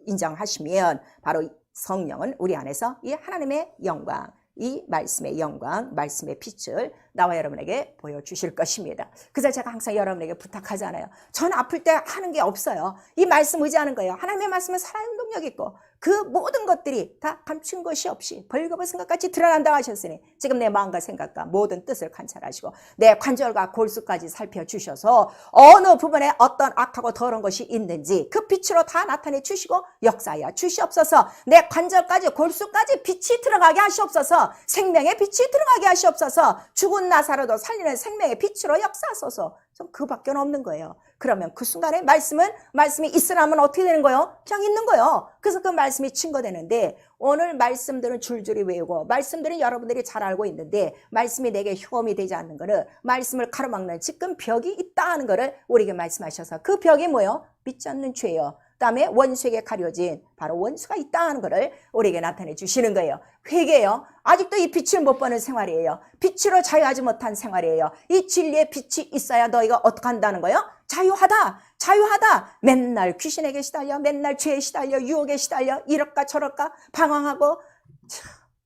인정하시면 바로 성령은 우리 안에서 이 하나님의 영광, 이 말씀의 영광, 말씀의 빛을 나와 여러분에게 보여주실 것입니다. 그래서 제가 항상 여러분에게 부탁하잖아요. 전 아플 때 하는 게 없어요. 이 말씀 의지하는 거예요. 하나님의 말씀은 살아있는 능력 있고 그 모든 것들이 다 감춘 것이 없이 벌거벗은 생각같이 드러난다고 하셨으니 지금 내 마음과 생각과 모든 뜻을 관찰하시고 내 관절과 골수까지 살펴주셔서 어느 부분에 어떤 악하고 더러운 것이 있는지 그 빛으로 다 나타내 주시고 역사하여 주시옵소서. 내 관절까지 골수까지 빛이 들어가게 하시옵소서. 생명의 빛이 들어가게 하시옵소서. 죽은 나사로도 살리는 생명의 빛으로 역사하소서. 좀 그밖에 없는 거예요. 그러면 그 순간에 말씀이 있으라면 어떻게 되는 거예요? 그냥 있는 거예요. 그래서 그 말씀이 증거되는데 오늘 말씀들은 줄줄이 외우고 말씀들은 여러분들이 잘 알고 있는데 말씀이 내게 효험이 되지 않는 거는 말씀을 가로막는 지금 벽이 있다 하는 거를 우리에게 말씀하셔서 그 벽이 뭐예요? 믿지 않는 죄예요. 그다음에 원수에게 가려진 바로 원수가 있다 하는 것을 우리에게 나타내 주시는 거예요. 회개요. 아직도 이 빛을 못 보는 생활이에요. 빛으로 자유하지 못한 생활이에요. 이 진리의 빛이 있어야 너희가 어떻게 한다는 거예요? 자유하다. 자유하다. 맨날 귀신에게 시달려, 맨날 죄에 시달려, 유혹에 시달려, 이럴까 저럴까 방황하고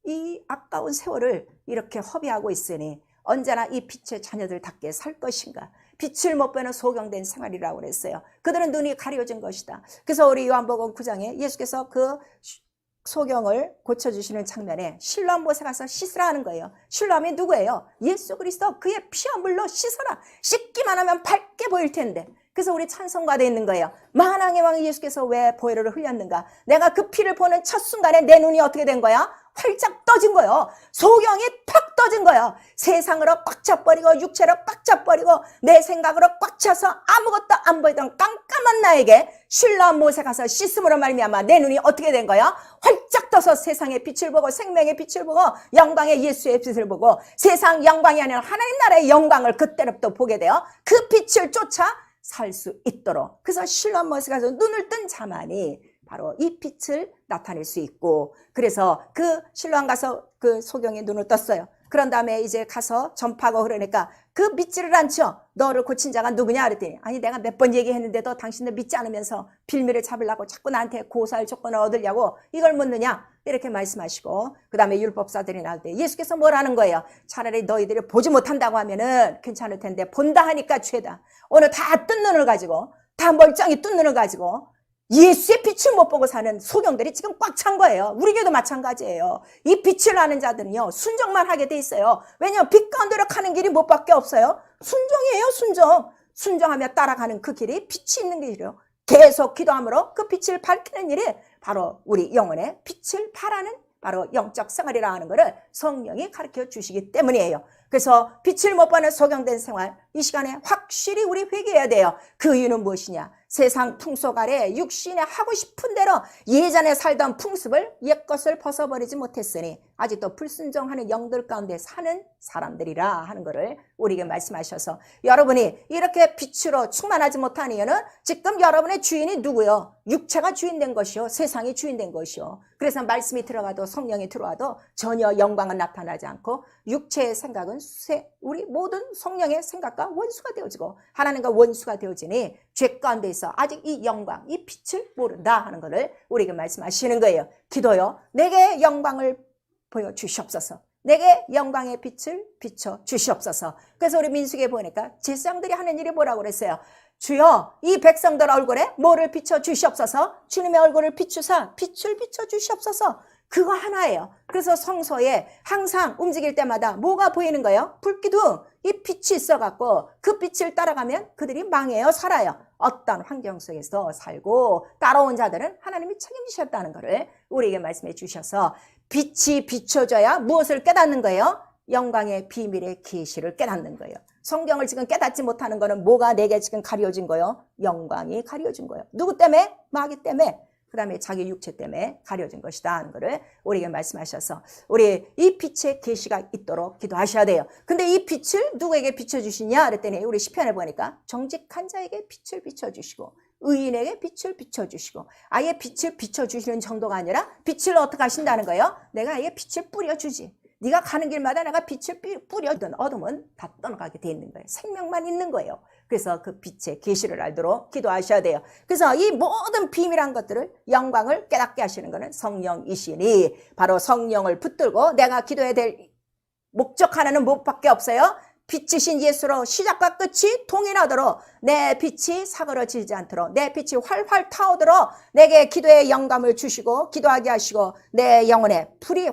이 아까운 세월을 이렇게 허비하고 있으니 언제나 이 빛의 자녀들답게 살 것인가? 빛을 못 보는 소경된 생활이라고 그랬어요. 그들은 눈이 가려진 것이다. 그래서 우리 요한복음 9장에 예수께서 그 소경을 고쳐주시는 장면에 실로암 못에 가서 씻으라 하는 거예요. 실로암이 누구예요? 예수 그리스도. 그의 피와 물로 씻어라. 씻기만 하면 밝게 보일 텐데. 그래서 우리 찬송가에 있는 거예요. 만왕의 왕 예수께서 왜 보혈을 흘렸는가? 내가 그 피를 보는 첫 순간에 내 눈이 어떻게 된 거야? 활짝 떠진 거예요. 소경이 팍 떠진 거예요. 세상으로 꽉 차버리고 육체로 꽉 차버리고 내 생각으로 꽉 차서 아무것도 안 보이던 깜깜한 나에게 실로암 못에 가서 씻음으로 말미암아 내 눈이 어떻게 된 거야? 활짝 떠서 세상의 빛을 보고 생명의 빛을 보고 영광의 예수의 빛을 보고 세상 영광이 아니라 하나님 나라의 영광을 그때부터 보게 돼요. 그 빛을 쫓아 살 수 있도록. 그래서 실로암 못에 가서 눈을 뜬 자만이 바로 이 빛을 나타낼 수 있고, 그래서 그 실로암 가서 그 소경의 눈을 떴어요. 그런 다음에 이제 가서 전파하고 그러니까 그 믿지를 않죠. 너를 고친 자가 누구냐 그랬더니 아니 내가 몇 번 얘기했는데도 당신들 믿지 않으면서 빌미를 잡으려고 자꾸 나한테 고사할 조건을 얻으려고 이걸 묻느냐 이렇게 말씀하시고, 그 다음에 율법사들이 나올 때 예수께서 뭐라는 거예요? 차라리 너희들이 보지 못한다고 하면은 괜찮을 텐데 본다 하니까 죄다. 오늘 다 뜬 눈을 가지고 다 멀쩡히 뜬 눈을 가지고 예수의 빛을 못 보고 사는 소경들이 지금 꽉 찬 거예요. 우리 교도 마찬가지예요. 이 빛을 아는 자들은요 순종만 하게 돼 있어요. 왜냐하면 빛 가운데로 가는 길이 무엇밖에 없어요? 순종이에요. 순종. 순종하며 따라가는 그 길이 빛이 있는 길이에요. 계속 기도함으로 그 빛을 밝히는 일이 바로 우리 영혼의 빛을 발하는 바로 영적 생활이라 하는 것을 성령이 가르쳐 주시기 때문이에요. 그래서 빛을 못 보는 소경된 생활, 이 시간에 확실히 우리 회개해야 돼요. 그 이유는 무엇이냐? 세상 풍속 아래 육신에 하고 싶은 대로 예전에 살던 풍습을 옛것을 벗어버리지 못했으니 아직도 불순종하는 영들 가운데 사는 사람들이라 하는 것을 우리에게 말씀하셔서, 여러분이 이렇게 빛으로 충만하지 못한 이유는 지금 여러분의 주인이 누구요? 육체가 주인된 것이요, 세상이 주인된 것이요. 그래서 말씀이 들어가도 성령이 들어와도 전혀 영광은 나타나지 않고 육체의 생각은 우리 모든 성령의 생각과 원수가 되어지고 하나님과 원수가 되어지니 죄 가운데 있어 아직 이 영광, 이 빛을 모른다 하는 것을 우리에게 말씀하시는 거예요. 기도요. 내게 영광을 보여주시옵소서. 내게 영광의 빛을 비춰 주시옵소서. 그래서 우리 민수기에 보니까 제사장들이 하는 일이 뭐라고 그랬어요? 주여 이 백성들 얼굴에 뭐를 비춰 주시옵소서. 주님의 얼굴을 비추사 빛을 비춰 주시옵소서. 그거 하나예요. 그래서 성소에 항상 움직일 때마다 뭐가 보이는 거예요? 불기둥. 이 빛이 있어갖고 그 빛을 따라가면 그들이 망해요, 살아요. 어떤 환경 속에서 살고 따라온 자들은 하나님이 책임지셨다는 것을 우리에게 말씀해 주셔서 빛이 비춰져야 무엇을 깨닫는 거예요? 영광의 비밀의 계시를 깨닫는 거예요. 성경을 지금 깨닫지 못하는 거는 뭐가 내게 지금 가려진 거예요? 영광이 가려진 거예요. 누구 때문에? 마귀 때문에. 그 다음에 자기 육체 때문에 가려진 것이다 하는 것을 우리에게 말씀하셔서 우리 이 빛의 계시가 있도록 기도하셔야 돼요. 근데 이 빛을 누구에게 비춰주시냐 그랬더니 우리 시편에 보니까 정직한 자에게 빛을 비춰주시고 의인에게 빛을 비춰주시고, 아예 빛을 비춰주시는 정도가 아니라 빛을 어떻게 하신다는 거예요? 내가 아예 빛을 뿌려주지. 네가 가는 길마다 내가 빛을 뿌려든 어둠은 다 떠나가게 돼 있는 거예요. 생명만 있는 거예요. 그래서 그 빛의 계시를 알도록 기도하셔야 돼요. 그래서 이 모든 비밀한 것들을, 영광을 깨닫게 하시는 것은 성령이시니, 바로 성령을 붙들고 내가 기도해야 될 목적 하나는 무엇밖에 없어요? 빛이신 예수로 시작과 끝이 동일하도록 내 빛이 사그러지지 않도록, 내 빛이 활활 타오도록 내게 기도의 영감을 주시고 기도하게 하시고, 내 영혼에 불이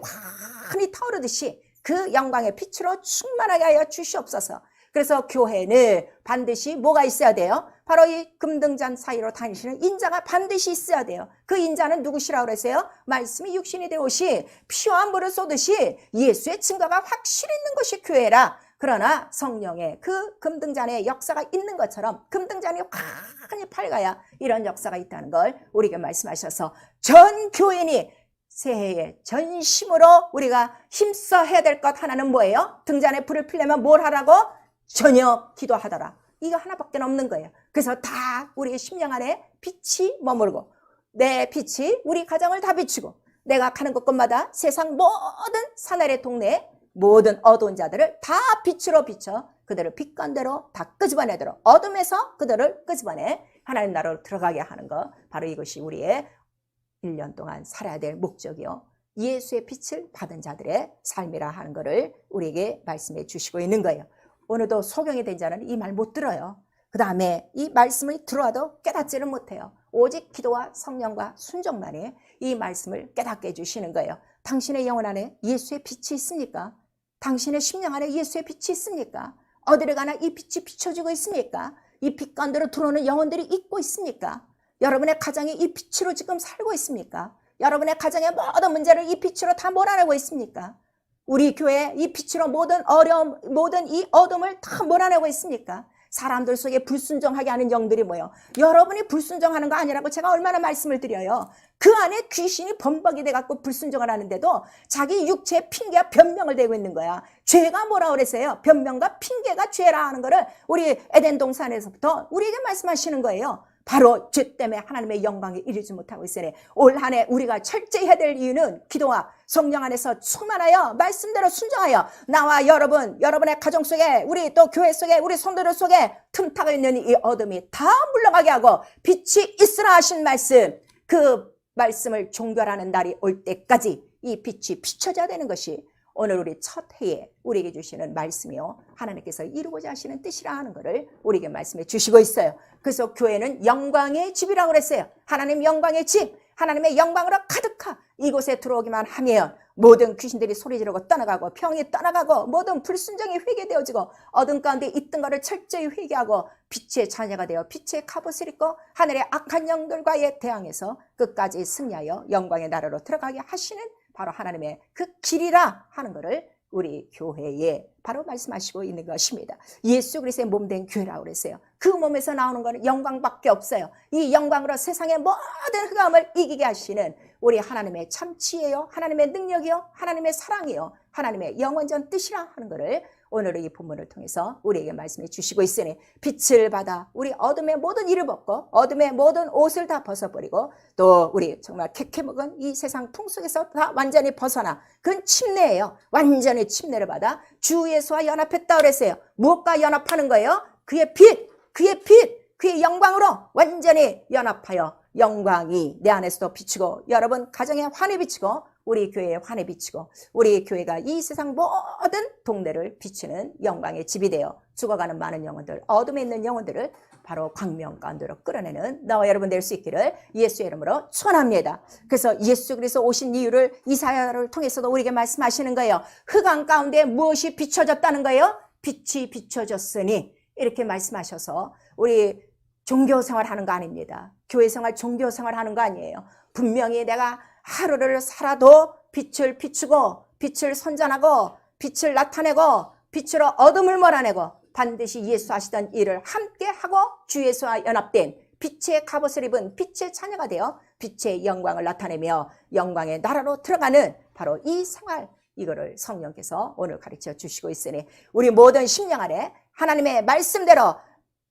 환히 타오르듯이 그 영광의 빛으로 충만하게 하여 주시옵소서. 그래서 교회는 반드시 뭐가 있어야 돼요? 바로 이 금등잔 사이로 다니시는 인자가 반드시 있어야 돼요. 그 인자는 누구시라고 그랬어요? 말씀이 육신이 되오시 피와 물을 쏟듯이 예수의 증거가 확실히 있는 것이 교회라. 그러나 성령의 그 금등잔의 역사가 있는 것처럼 금등잔이 환히 밝아야 이런 역사가 있다는 걸 우리에게 말씀하셔서, 전 교인이 새해에 전심으로 우리가 힘써 해야 될 것 하나는 뭐예요? 등잔에 불을 피려면 뭘 하라고? 저녁 기도하더라. 이거 하나밖에 없는 거예요. 그래서 다 우리의 심령 안에 빛이 머물고, 내 빛이 우리 가정을 다 비추고, 내가 가는 곳곳마다 세상 모든 사나리 동네 모든 어두운 자들을 다 빛으로 비춰 그들을 빛간대로 다 끄집어내도록, 어둠에서 그들을 끄집어내 하나님 나라로 들어가게 하는 것, 바로 이것이 우리의 1년 동안 살아야 될 목적이요, 예수의 빛을 받은 자들의 삶이라 하는 것을 우리에게 말씀해 주시고 있는 거예요. 오늘도 소경이 된 자는 이 말 못 들어요. 그 다음에 이 말씀을 들어도 깨닫지를 못해요. 오직 기도와 성령과 순종만이 이 말씀을 깨닫게 해주시는 거예요. 당신의 영혼 안에 예수의 빛이 있습니까? 당신의 심령 안에 예수의 빛이 있습니까? 어디를 가나 이 빛이 비춰지고 있습니까? 이 빛 가운데로 들어오는 영혼들이 있고 있습니까? 여러분의 가정이 이 빛으로 지금 살고 있습니까? 여러분의 가정의 모든 문제를 이 빛으로 다 몰아내고 있습니까? 우리 교회 이 빛으로 모든 어려움, 모든 이 어둠을 다 몰아내고 있습니까? 사람들 속에 불순종하게 하는 영들이 뭐예요? 여러분이 불순종하는 거 아니라고 제가 얼마나 말씀을 드려요. 그 안에 귀신이 범벅이 돼갖고 불순종을 하는데도 자기 육체의 핑계와 변명을 대고 있는 거야. 죄가 뭐라 그랬어요? 변명과 핑계가 죄라 하는 거를 우리 에덴 동산에서부터 우리에게 말씀하시는 거예요. 바로 죄 때문에 하나님의 영광에 이르지 못하고 있으니, 올 한 해 우리가 철저히 해야 될 이유는 기도와 성령 안에서 충만하여 말씀대로 순종하여 나와 여러분, 여러분의 가정 속에, 우리 또 교회 속에, 우리 성도들 속에 틈타고 있는 이 어둠이 다 물러가게 하고 빛이 있으라 하신 말씀, 그 말씀을 종결하는 날이 올 때까지 이 빛이 비춰져야 되는 것이 오늘 우리 첫 해에 우리에게 주시는 말씀이요, 하나님께서 이루고자 하시는 뜻이라 하는 것을 우리에게 말씀해 주시고 있어요. 그래서 교회는 영광의 집이라고 그랬어요. 하나님 영광의 집, 하나님의 영광으로 가득하 이곳에 들어오기만 하면 모든 귀신들이 소리 지르고 떠나가고, 병이 떠나가고, 모든 불순종이 회개되어지고, 어둠 가운데 있던 것을 철저히 회개하고 빛의 자녀가 되어 빛의 갑옷을 입고 하늘의 악한 영들과의 대항해서 끝까지 승리하여 영광의 나라로 들어가게 하시는 바로 하나님의 그 길이라 하는 것을 우리 교회에 바로 말씀하시고 있는 것입니다. 예수 그리스도의 몸된 교회라고 그랬어요. 그 몸에서 나오는 것은 영광밖에 없어요. 이 영광으로 세상의 모든 흑암을 이기게 하시는 우리 하나님의 참치예요, 하나님의 능력이요, 하나님의 사랑이요, 하나님의 영원전 뜻이라 하는 것을 오늘의 이 본문을 통해서 우리에게 말씀해 주시고 있으니, 빛을 받아 우리 어둠의 모든 일을 벗고 어둠의 모든 옷을 다 벗어버리고, 또 우리 정말 캐캐먹은 이 세상 풍속에서 다 완전히 벗어나, 그건 침례예요. 완전히 침례를 받아 주 예수와 연합했다 그랬어요. 무엇과 연합하는 거예요? 그의 빛, 그의 빛, 그의 영광으로 완전히 연합하여 영광이 내 안에서도 비치고, 여러분 가정에 환히 비치고, 우리 교회에 환히 비치고, 우리 교회가 이 세상 모든 동네를 비추는 영광의 집이 되어 죽어가는 많은 영혼들, 어둠에 있는 영혼들을 바로 광명 가운데로 끌어내는 나와 여러분 될 수 있기를 예수의 이름으로 축원합니다. 그래서 예수 그리스도 오신 이유를 이사야를 통해서도 우리에게 말씀하시는 거예요. 흑암 가운데 무엇이 비춰졌다는 거예요? 빛이 비춰졌으니, 이렇게 말씀하셔서 우리 종교생활 하는 거 아닙니다. 교회생활, 종교생활 하는 거 아니에요. 분명히 내가 하루를 살아도 빛을 비추고, 빛을 선전하고, 빛을 나타내고, 빛으로 어둠을 몰아내고, 반드시 예수 하시던 일을 함께 하고 주 예수와 연합된 빛의 갑옷을 입은 빛의 자녀가 되어 빛의 영광을 나타내며 영광의 나라로 들어가는 바로 이 생활, 이거를 성령께서 오늘 가르쳐 주시고 있으니, 우리 모든 심령 안에 하나님의 말씀대로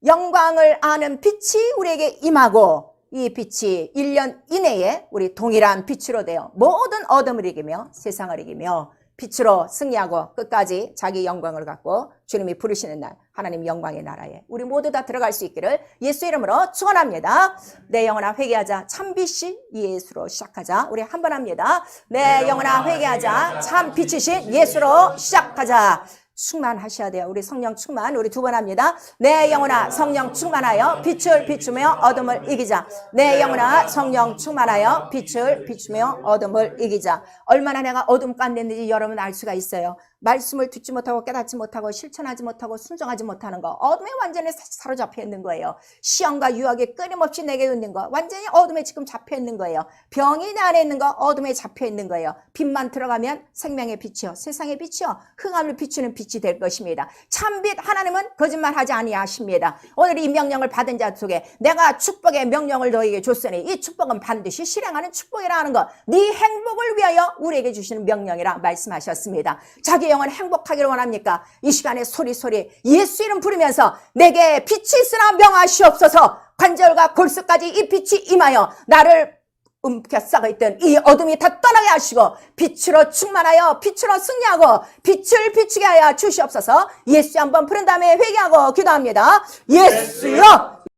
영광을 아는 빛이 우리에게 임하고 이 빛이 1년 이내에 우리 동일한 빛으로 되어 모든 어둠을 이기며 세상을 이기며 빛으로 승리하고 끝까지 자기 영광을 갖고 주님이 부르시는 날 하나님 영광의 나라에 우리 모두 다 들어갈 수 있기를 예수 이름으로 축원합니다. 내 영혼아 회개하자 참 빛이 예수로 시작하자. 우리 한 번 합니다. 내 영혼아 회개하자 참 빛이신 예수로 시작하자. 충만하셔야 돼요. 우리 성령 충만. 우리 두 번 합니다. 내 영혼아 성령 충만하여 빛을 비추며 어둠을 이기자. 내 영혼아 성령 충만하여 빛을 비추며 어둠을 이기자. 얼마나 내가 어둠 가운데 있는지 여러분 알 수가 있어요. 말씀을 듣지 못하고 깨닫지 못하고 실천하지 못하고 순종하지 못하는 거, 어둠에 완전히 사로잡혀 있는 거예요. 시험과 유혹이 끊임없이 내게 있는 거, 완전히 어둠에 지금 잡혀 있는 거예요. 병이 내 안에 있는 거, 어둠에 잡혀 있는 거예요. 빛만 들어가면 생명의 빛이요, 세상의 빛이요, 흥함을 비추는 빛이 될 것입니다. 참빛 하나님은 거짓말하지 아니하십니다. 오늘 이 명령을 받은 자 속에 내가 축복의 명령을 너에게 줬으니 이 축복은 반드시 실행하는 축복이라는 것, 네 행복을 위하여 우리에게 주시는 명령이라 말씀하셨습니다. 자기 영혼 행복하기를 원합니까? 이 시간에 소리소리 예수 이름 부르면서 내게 빛이 있으나 명하시옵소서. 관절과 골수까지 이 빛이 임하여 나를 움켜싸고 있던 이 어둠이 다 떠나게 하시고 빛으로 충만하여 빛으로 승리하고 빛을 비추게 하여 주시옵소서. 예수 한번 부른 다음에 회개하고 기도합니다. 예수여